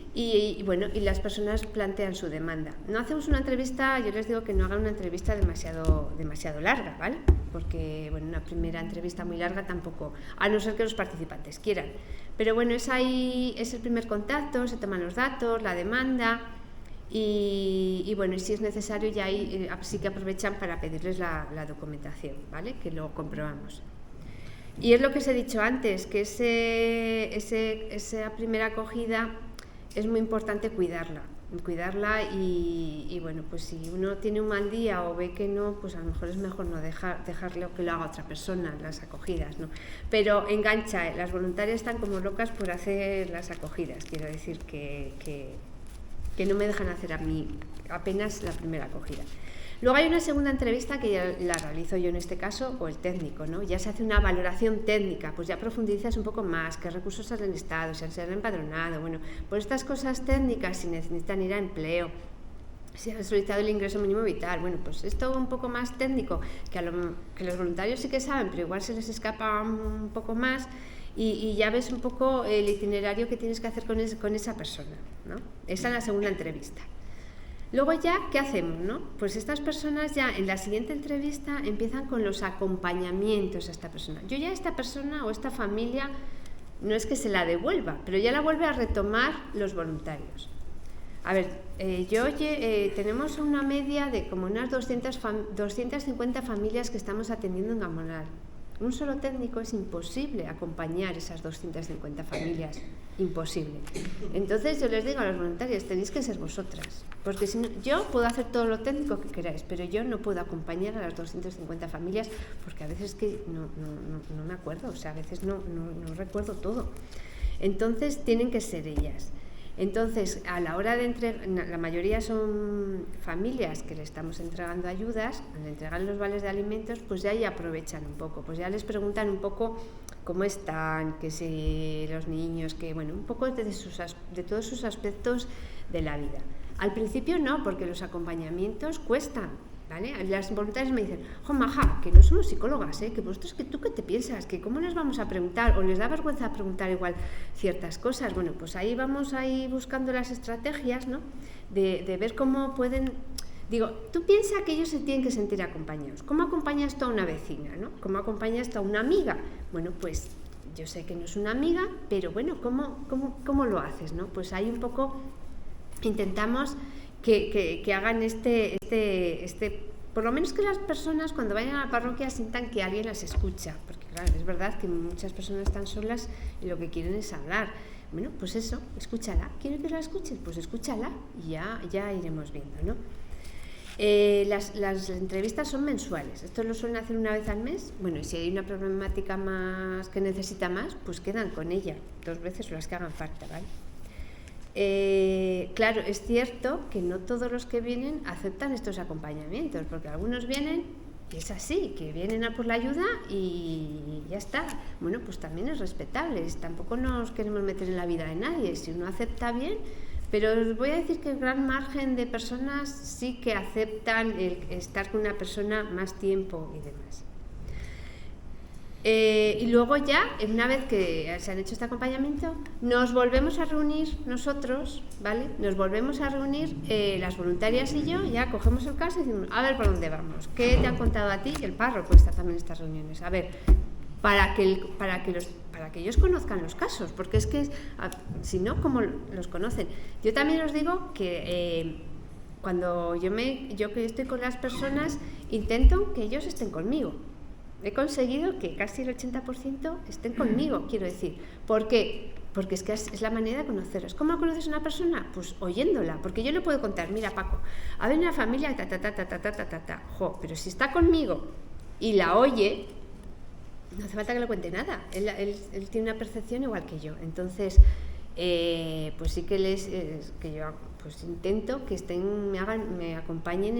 las personas plantean su demanda. No hacemos una entrevista, yo les digo que no hagan una entrevista demasiado larga, ¿vale? Porque, bueno, una primera entrevista muy larga tampoco, a no ser que los participantes quieran. Pero bueno, es el primer contacto, se toman los datos, la demanda, Y bueno, si es necesario ya ahí sí que aprovechan para pedirles la documentación, ¿vale? Que lo comprobamos. Y es lo que os he dicho antes, que esa primera acogida es muy importante cuidarla y bueno, pues si uno tiene un mal día o ve que no, pues a lo mejor es mejor no dejarle que lo haga otra persona, las acogidas, ¿no? Pero engancha, las voluntarias están como locas por hacer las acogidas, quiero decir que no me dejan hacer a mí apenas la primera acogida. Luego hay una segunda entrevista que ya la realizo yo en este caso, o el técnico, ¿no? Ya se hace una valoración técnica, pues ya profundizas un poco más, qué recursos han estado, si han empadronado, bueno, pues estas cosas técnicas, si necesitan ir a empleo, si han solicitado el ingreso mínimo vital, bueno, pues esto un poco más técnico, que los voluntarios sí que saben, pero igual se les escapa un poco más, y ya ves un poco el itinerario que tienes que hacer con esa persona, ¿no? Esa es la segunda entrevista. Luego ya, ¿qué hacemos, no? Pues estas personas ya en la siguiente entrevista empiezan con los acompañamientos a esta persona. Yo ya a esta persona o esta familia no es que se la devuelva, pero ya la vuelve a retomar los voluntarios. A ver, tenemos una media de como unas 250 familias que estamos atendiendo en Gamonal. Un solo técnico es imposible acompañar esas 250 familias, imposible. Entonces yo les digo a los voluntarios, tenéis que ser vosotras, porque si no, yo puedo hacer todo lo técnico que queráis, pero yo no puedo acompañar a las 250 familias, porque a veces que no me acuerdo, o sea, a veces no recuerdo todo. Entonces tienen que ser ellas. Entonces, a la hora de entregar, la mayoría son familias que le estamos entregando ayudas, al entregar los vales de alimentos, pues ya ahí aprovechan un poco, pues ya les preguntan un poco cómo están, que si los niños, que bueno, un poco de todos sus aspectos de la vida. Al principio no, porque los acompañamientos cuestan, ¿vale? Las voluntarias me dicen, jo, maja, que no somos psicólogas, que vosotros, que tú qué te piensas, que cómo les vamos a preguntar, o les da vergüenza preguntar igual ciertas cosas. Bueno, pues ahí vamos buscando las estrategias, ¿no? De ver cómo pueden. Digo, tú piensas que ellos se tienen que sentir acompañados. ¿Cómo acompañas tú a una vecina, no? ¿Cómo acompañas tú a una amiga? Bueno, pues yo sé que no es una amiga, pero bueno, ¿cómo lo haces, no? Pues ahí un poco intentamos que hagan por lo menos que las personas cuando vayan a la parroquia sientan que alguien las escucha, porque claro, es verdad que muchas personas están solas y lo que quieren es hablar. Bueno, pues eso, escúchala. ¿Quieres que la escuches? Pues escúchala y ya iremos viendo, ¿no? Las entrevistas son mensuales. Esto lo suelen hacer una vez al mes. Bueno, y si hay una problemática más que necesita más, pues quedan con ella 2 veces o las que hagan falta, ¿vale? Claro, es cierto que no todos los que vienen aceptan estos acompañamientos, porque algunos vienen y es así, que vienen a por la ayuda y ya está. Bueno, pues también es respetable, tampoco nos queremos meter en la vida de nadie, si uno acepta bien, pero os voy a decir que el gran margen de personas sí que aceptan el estar con una persona más tiempo y demás. Y luego ya, una vez que se han hecho este acompañamiento, nos volvemos a reunir nosotros, ¿vale? Nos volvemos a reunir las voluntarias y yo, ya cogemos el caso y decimos, a ver por dónde vamos, ¿qué te han contado a ti? El párroco está también en estas reuniones, a ver, para que ellos conozcan los casos, porque es que si no, ¿cómo los conocen? Yo también os digo que cuando yo que estoy con las personas, intento que ellos estén conmigo. He conseguido que casi el 80% estén conmigo, quiero decir. ¿Por qué? Porque es que es la manera de conocerlos. ¿Cómo conoces a una persona? Pues oyéndola, porque yo le puedo contar, mira Paco, ha venido una familia, jo, pero si está conmigo y la oye, no hace falta que le cuente nada, él tiene una percepción igual que yo. Entonces, pues sí que yo pues intento que me acompañen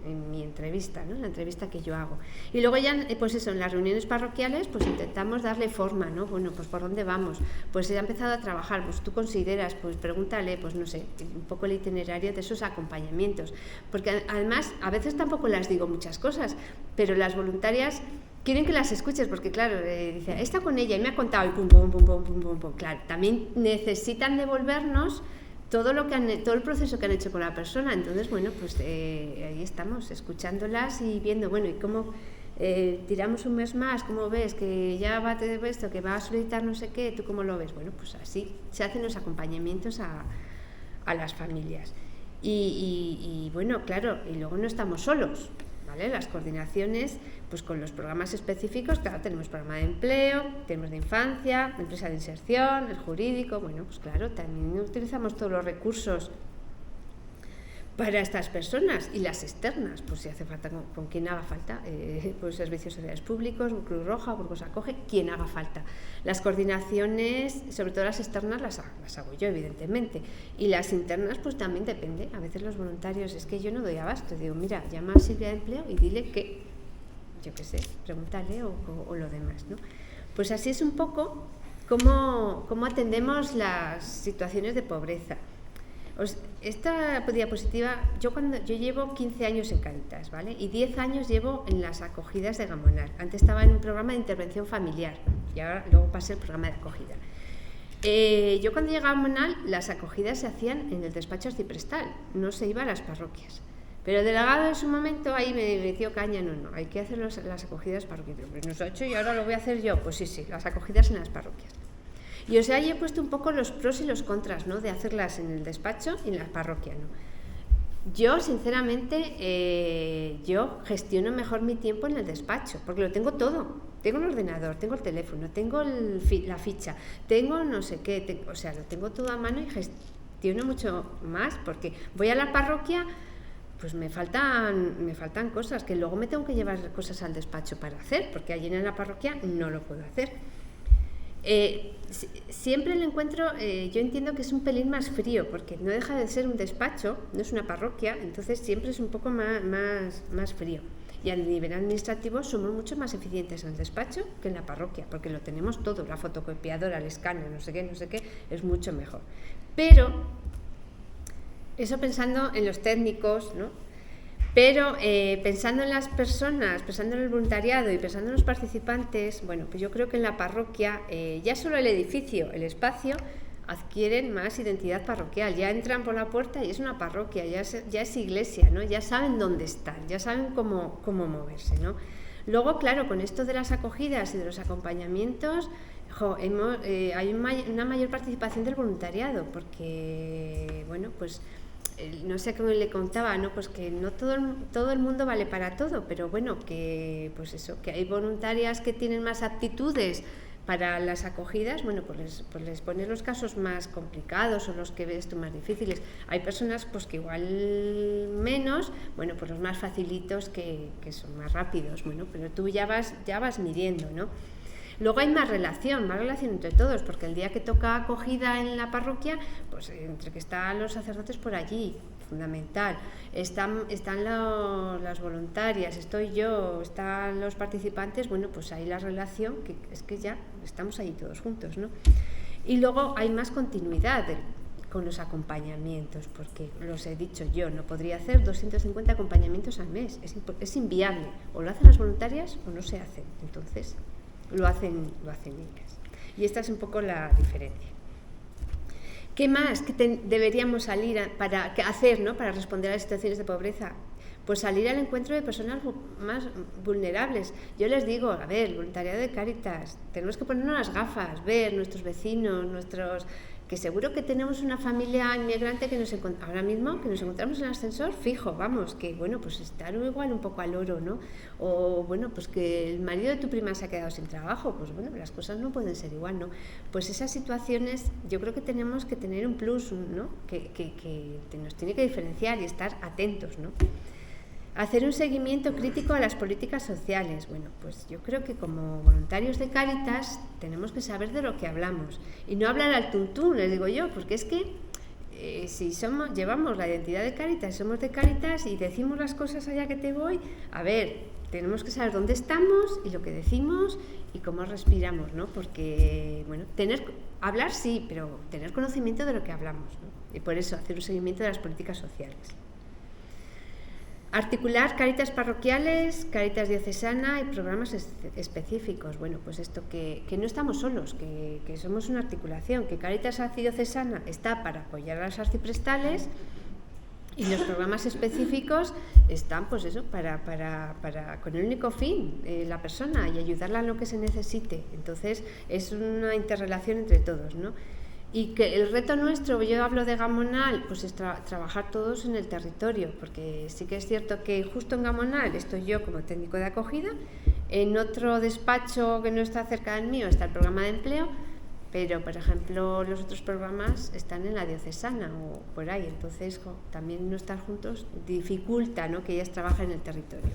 en mi entrevista, ¿no? En la entrevista que yo hago. Y luego ya, pues eso, en las reuniones parroquiales, pues intentamos darle forma, ¿no? Bueno, pues ¿por dónde vamos? Pues se ha empezado a trabajar, pues tú consideras, pues pregúntale, pues no sé, un poco el itinerario de esos acompañamientos. Porque además, a veces tampoco las digo muchas cosas, pero las voluntarias quieren que las escuches, porque claro, dice, está con ella y me ha contado y pum, pum, pum, pum, pum, pum, pum. Claro, también necesitan devolvernos todo el proceso que han hecho con la persona. Entonces, bueno, pues ahí estamos, escuchándolas y viendo, bueno, y cómo tiramos un mes más, cómo ves que ya va a tener esto, que va a solicitar no sé qué, ¿tú cómo lo ves? Bueno, pues así se hacen los acompañamientos a las familias. Y bueno, claro, y luego no estamos solos, ¿vale? Las coordinaciones, pues con los programas específicos, claro, tenemos programa de empleo, tenemos de infancia, de empresa de inserción, el jurídico, bueno, pues claro, también utilizamos todos los recursos para estas personas, y las externas, pues si hace falta, con quien haga falta, pues servicios sociales públicos, Cruz Roja, Burgos Acoge, quien haga falta. Las coordinaciones, sobre todo las externas, las hago yo, evidentemente, y las internas, pues también depende. A veces los voluntarios, es que yo no doy abasto, digo, mira, llama a Silvia de Empleo y dile que, yo qué sé, pregúntale o lo demás, ¿no? Pues así es un poco cómo atendemos las situaciones de pobreza. Esta diapositiva, yo llevo 15 años en Cáritas, ¿vale? Y 10 años llevo en las acogidas de Gamonal. Antes estaba en un programa de intervención familiar y ahora luego pasé al programa de acogida. Yo cuando llegué a Gamonal, las acogidas se hacían en el despacho arciprestal, no se iba a las parroquias. Pero el delegado en su momento ahí me metió caña, no, hay que hacer las acogidas parroquiales. Pues nos ha hecho y ahora lo voy a hacer yo. Pues sí, las acogidas en las parroquias. Y o sea, ahí he puesto un poco los pros y los contras, ¿no? De hacerlas en el despacho y en la parroquia, ¿no? Yo, sinceramente, yo gestiono mejor mi tiempo en el despacho, porque lo tengo todo. Tengo el ordenador, tengo el teléfono, tengo la ficha, tengo no sé qué, o sea, lo tengo todo a mano y gestiono mucho más, porque voy a la parroquia, pues me faltan cosas, que luego me tengo que llevar cosas al despacho para hacer, porque allí en la parroquia no lo puedo hacer. Siempre lo encuentro, yo entiendo que es un pelín más frío, porque no deja de ser un despacho, no es una parroquia, entonces siempre es un poco más frío. Y a nivel administrativo somos mucho más eficientes en el despacho que en la parroquia, porque lo tenemos todo, la fotocopiadora, el escáner, no sé qué, es mucho mejor. Pero, eso pensando en los técnicos, ¿no? Pero pensando en las personas, pensando en el voluntariado y pensando en los participantes, bueno, pues yo creo que en la parroquia, ya solo el edificio, el espacio, adquieren más identidad parroquial, ya entran por la puerta y es una parroquia, ya es iglesia, ¿no? Ya saben dónde están, ya saben cómo moverse, ¿no? Luego, claro, con esto de las acogidas y de los acompañamientos, hay una mayor participación del voluntariado, porque, bueno, pues no sé cómo le contaba, ¿no? Pues que no todo el mundo vale para todo, pero bueno, que pues eso, que hay voluntarias que tienen más aptitudes para las acogidas, bueno, pues les pones los casos más complicados o los que ves tú más difíciles. Hay personas pues que igual menos, bueno, pues los más facilitos que son más rápidos, bueno, pero tú ya vas midiendo, ¿no? Luego hay más relación entre todos, porque el día que toca acogida en la parroquia, pues entre que están los sacerdotes por allí, fundamental, están las voluntarias, estoy yo, están los participantes, bueno, pues hay la relación, que es que ya estamos ahí todos juntos, ¿no? Y luego hay más continuidad con los acompañamientos, porque los he dicho yo, no podría hacer 250 acompañamientos al mes, es inviable, o lo hacen las voluntarias o no se hacen, entonces lo hacen ellas. Y esta es un poco la diferencia. ¿Qué más deberíamos salir para hacer, ¿no? Para responder a las situaciones de pobreza? Pues salir al encuentro de personas más vulnerables. Yo les digo, a ver, voluntariado de Cáritas, tenemos que ponernos las gafas, ver nuestros vecinos, que seguro que tenemos una familia inmigrante que ahora mismo que nos encontramos en el ascensor, fijo, vamos, que bueno, pues estar igual un poco al loro, ¿no? O bueno, pues que el marido de tu prima se ha quedado sin trabajo, pues bueno, las cosas no pueden ser igual, ¿no? Pues esas situaciones yo creo que tenemos que tener un plus, ¿no? Que nos tiene que diferenciar y estar atentos, ¿no? Hacer un seguimiento crítico a las políticas sociales. Bueno, pues yo creo que como voluntarios de Cáritas tenemos que saber de lo que hablamos y no hablar al tuntún, les digo yo, porque es que si llevamos la identidad de Cáritas, somos de Cáritas y decimos las cosas allá que te voy, a ver, tenemos que saber dónde estamos y lo que decimos y cómo respiramos, ¿no? Porque, bueno, hablar sí, pero tener conocimiento de lo que hablamos, ¿no? Y por eso hacer un seguimiento de las políticas sociales. Articular Cáritas parroquiales, Cáritas diocesana y programas específicos. Bueno, pues esto que no estamos solos, que somos una articulación, que Cáritas arcidiocesana está para apoyar a las arciprestales y los programas específicos están, pues eso, para con el único fin, la persona, y ayudarla en lo que se necesite. Entonces, es una interrelación entre todos, ¿no? Y que el reto nuestro, yo hablo de Gamonal, pues es trabajar todos en el territorio, porque sí que es cierto que justo en Gamonal estoy yo como técnico de acogida, en otro despacho que no está cerca del mío está el programa de empleo, pero por ejemplo los otros programas están en la diocesana o por ahí, entonces también no estar juntos dificulta, ¿no?, que ellas trabajen en el territorio.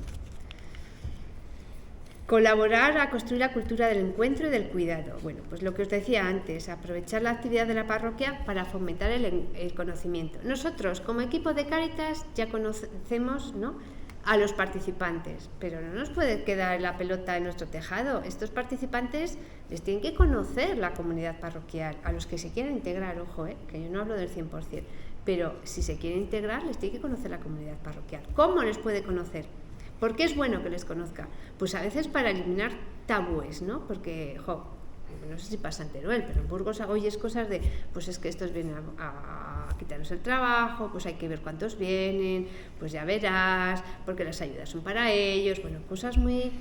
Colaborar a construir la cultura del encuentro y del cuidado. Bueno, pues lo que os decía antes, aprovechar la actividad de la parroquia para fomentar el conocimiento. Nosotros, como equipo de Cáritas, ya conocemos, ¿no?, a los participantes, pero no nos puede quedar la pelota en nuestro tejado. Estos participantes les tienen que conocer la comunidad parroquial, a los que se quieran integrar, ojo, que yo no hablo del 100%, pero si se quieren integrar, les tiene que conocer la comunidad parroquial. ¿Cómo les puede conocer? ¿Por qué es bueno que les conozca? Pues a veces para eliminar tabúes, ¿no? Porque, no sé si pasa en Teruel, pero en Burgos oyes cosas de, pues es que estos vienen a quitarnos el trabajo, pues hay que ver cuántos vienen, pues ya verás, porque las ayudas son para ellos, bueno, cosas muy...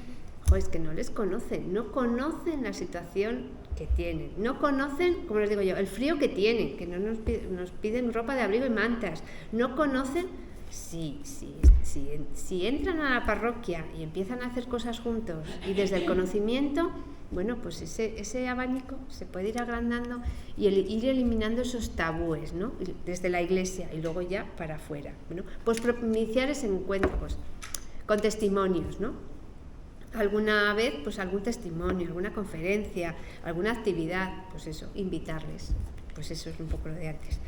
es que no les conocen, no conocen la situación que tienen, no conocen, como les digo yo, el frío que tienen, que no nos piden ropa de abrigo y mantas, no conocen... Si entran a la parroquia y empiezan a hacer cosas juntos y desde el conocimiento, bueno, pues ese abanico se puede ir agrandando y ir eliminando esos tabúes, ¿no?, desde la iglesia y luego ya para afuera. Bueno, pues propiciar ese encuentro pues, con testimonios, ¿no? Alguna vez, pues algún testimonio, alguna conferencia, alguna actividad, pues eso, invitarles. Pues eso es un poco lo de antes.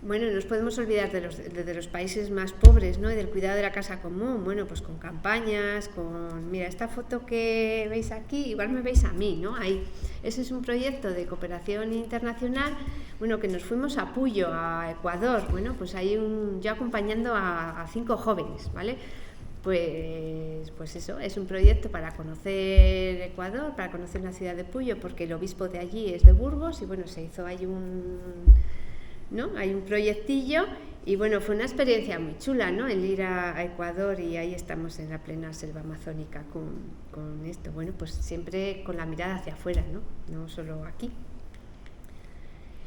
Bueno, no nos podemos olvidar de los países más pobres, ¿no?, y del cuidado de la casa común. Bueno, pues con campañas, mira, esta foto que veis aquí, igual me veis a mí, ¿no? Ahí. Ese es un proyecto de cooperación internacional, bueno, que nos fuimos a Puyo, a Ecuador. Bueno, pues hay yo acompañando a 5 jóvenes, ¿vale? Pues eso, es un proyecto para conocer Ecuador, para conocer la ciudad de Puyo, porque el obispo de allí es de Burgos y bueno, se hizo ahí hay un proyectillo y bueno, fue una experiencia muy chula, ¿no?, el ir a Ecuador y ahí estamos en la plena selva amazónica con esto, bueno, pues siempre con la mirada hacia afuera, no solo aquí.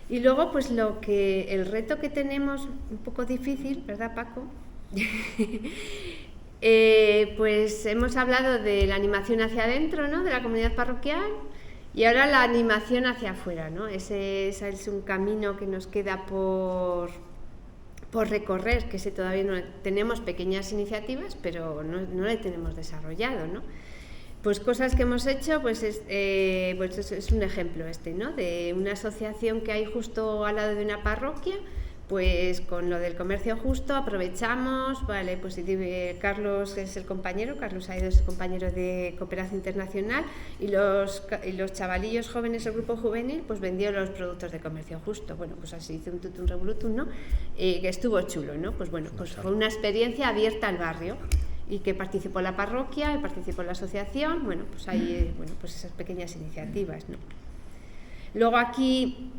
Y luego pues el reto que tenemos, un poco difícil, ¿verdad, Paco? Pues hemos hablado de la animación hacia adentro, ¿no?, de la comunidad parroquial. Y ahora la animación hacia afuera, ¿no? Ese es un camino que nos queda por recorrer, que todavía no tenemos pequeñas iniciativas, pero no le tenemos desarrollado, ¿no? Pues cosas que hemos hecho, pues es un ejemplo ¿no? De una asociación que hay justo al lado de una parroquia. Pues con lo del comercio justo aprovechamos, vale, pues Carlos es el compañero, Carlos Aido es el compañero de Cooperación Internacional y los chavalillos jóvenes, el grupo juvenil, pues vendió los productos de comercio justo. Bueno, pues así hizo un tutum revolutum, ¿no? Que estuvo chulo, ¿no? Pues bueno, pues fue una experiencia abierta al barrio y que participó la parroquia y participó la asociación, bueno, pues ahí, bueno, pues esas pequeñas iniciativas, ¿no? Luego aquí...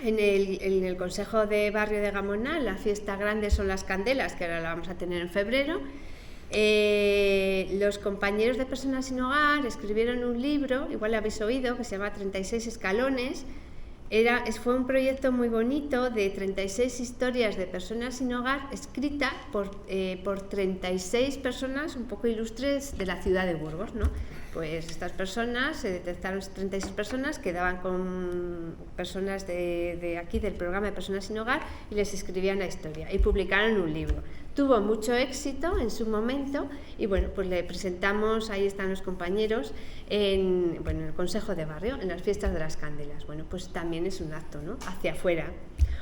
En el Consejo de Barrio de Gamonal, la fiesta grande son las candelas, que ahora la vamos a tener en febrero. Los compañeros de Personas Sin Hogar escribieron un libro, igual lo habéis oído, que se llama 36 escalones. Fue un proyecto muy bonito de 36 historias de personas sin hogar escritas por 36 personas un poco ilustres de la ciudad de Burgos, ¿no? Pues estas personas, se detectaron 36 personas que daban con personas de aquí del programa de Personas Sin Hogar y les escribían la historia y publicaron un libro. Tuvo mucho éxito en su momento y bueno, pues le presentamos, ahí están los compañeros, en el Consejo de Barrio, en las fiestas de las candelas. Bueno, pues también es un acto, ¿no?, hacia afuera.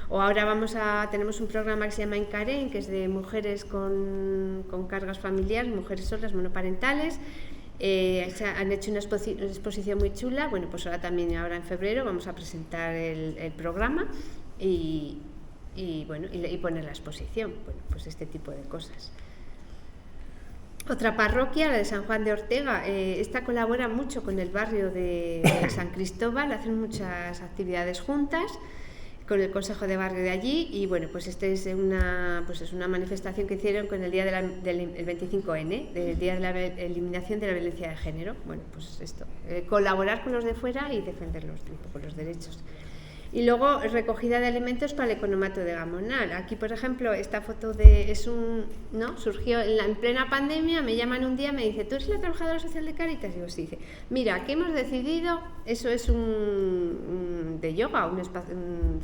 O ahora tenemos un programa que se llama Encarén, que es de mujeres con cargas familiares, mujeres solas, monoparentales. Han hecho una exposición muy chula. Bueno, pues ahora en febrero vamos a presentar el programa y poner la exposición. Bueno, pues este tipo de cosas. Otra parroquia, la de San Juan de Ortega, esta colabora mucho con el barrio de San Cristóbal, hacen muchas actividades juntas. con el Consejo de Barrio de allí, y bueno, pues este es una manifestación que hicieron con el día del 25N, del Día de la Eliminación de la Violencia de Género. Bueno, pues esto, colaborar con los de fuera y defender un poco los derechos. Y luego recogida de alimentos para el economato de Gamonal. Aquí, por ejemplo, esta foto surgió en plena pandemia. Me llaman un día, me dice: ¿tú eres la trabajadora social de Cáritas? Digo, sí. Dice: mira, que hemos decidido, eso es un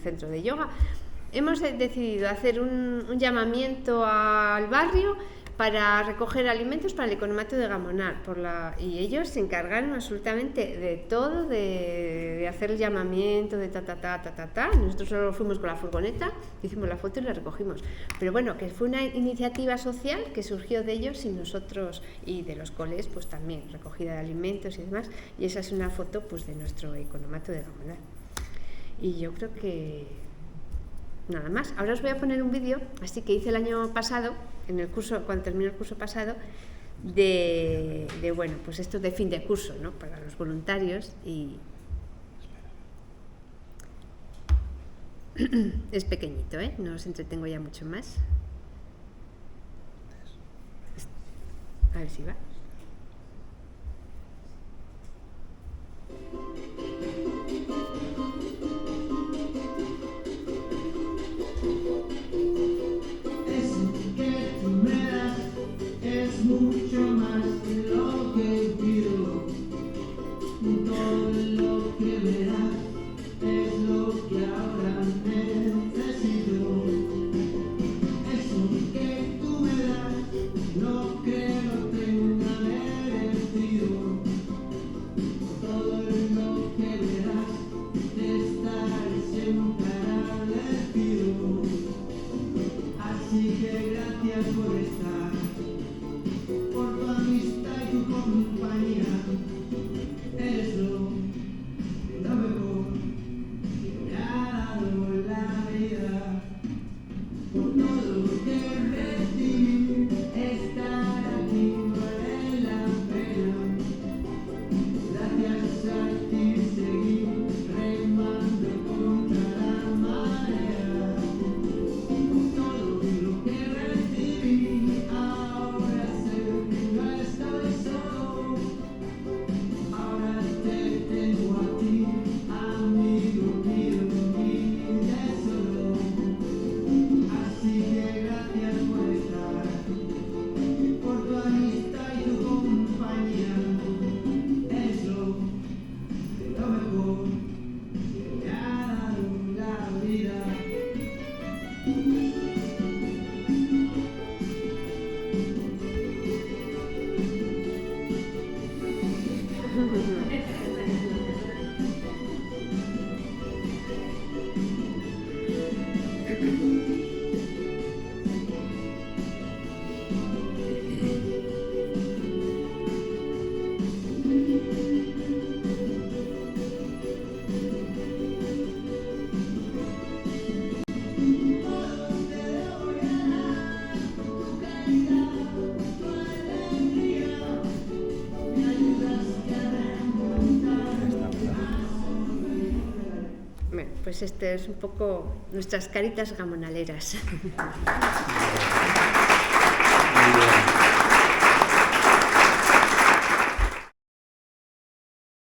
centro de yoga. Hemos decidido hacer un llamamiento al barrio para recoger alimentos para el economato de Gamonal, y ellos se encargaron absolutamente de todo, de hacer el llamamiento, de Nosotros solo fuimos con la furgoneta, hicimos la foto y la recogimos. Pero bueno, que fue una iniciativa social que surgió de ellos y nosotros, y de los coles, pues también, recogida de alimentos y demás. Y esa es una foto, pues, de nuestro economato de Gamonal. Y yo creo que nada más. Ahora os voy a poner un vídeo, así que hice el año pasado, en el curso, cuando terminé el curso pasado, de bueno, pues esto de fin de curso, ¿no?, para los voluntarios, y es pequeñito, no os entretengo ya mucho más. A ver si va. Mucho más de lo que pido, todo lo que verás es lo que ahora necesito. Eso que tú me das, no creo tenga merecido. Todo lo que verás, te estaré siempre agradecido. Así que gracias por estar, por tu amistad y tu compañía. Eres lo mejor que me ha dado la vida. Por todo lo que recibí, estar aquí vale la pena. Gracias a ti seguí remando contra la marea. Por todo lo que recibí, ahora sé que no estoy solo. Ahora te tengo a ti, amigo mío, mi tesoro. Así que gracias por estar, por tu amistad y tu compañía. Es lo mejor que me ha dado la vida. Bueno, pues este es un poco nuestras Cáritas gamonaleras.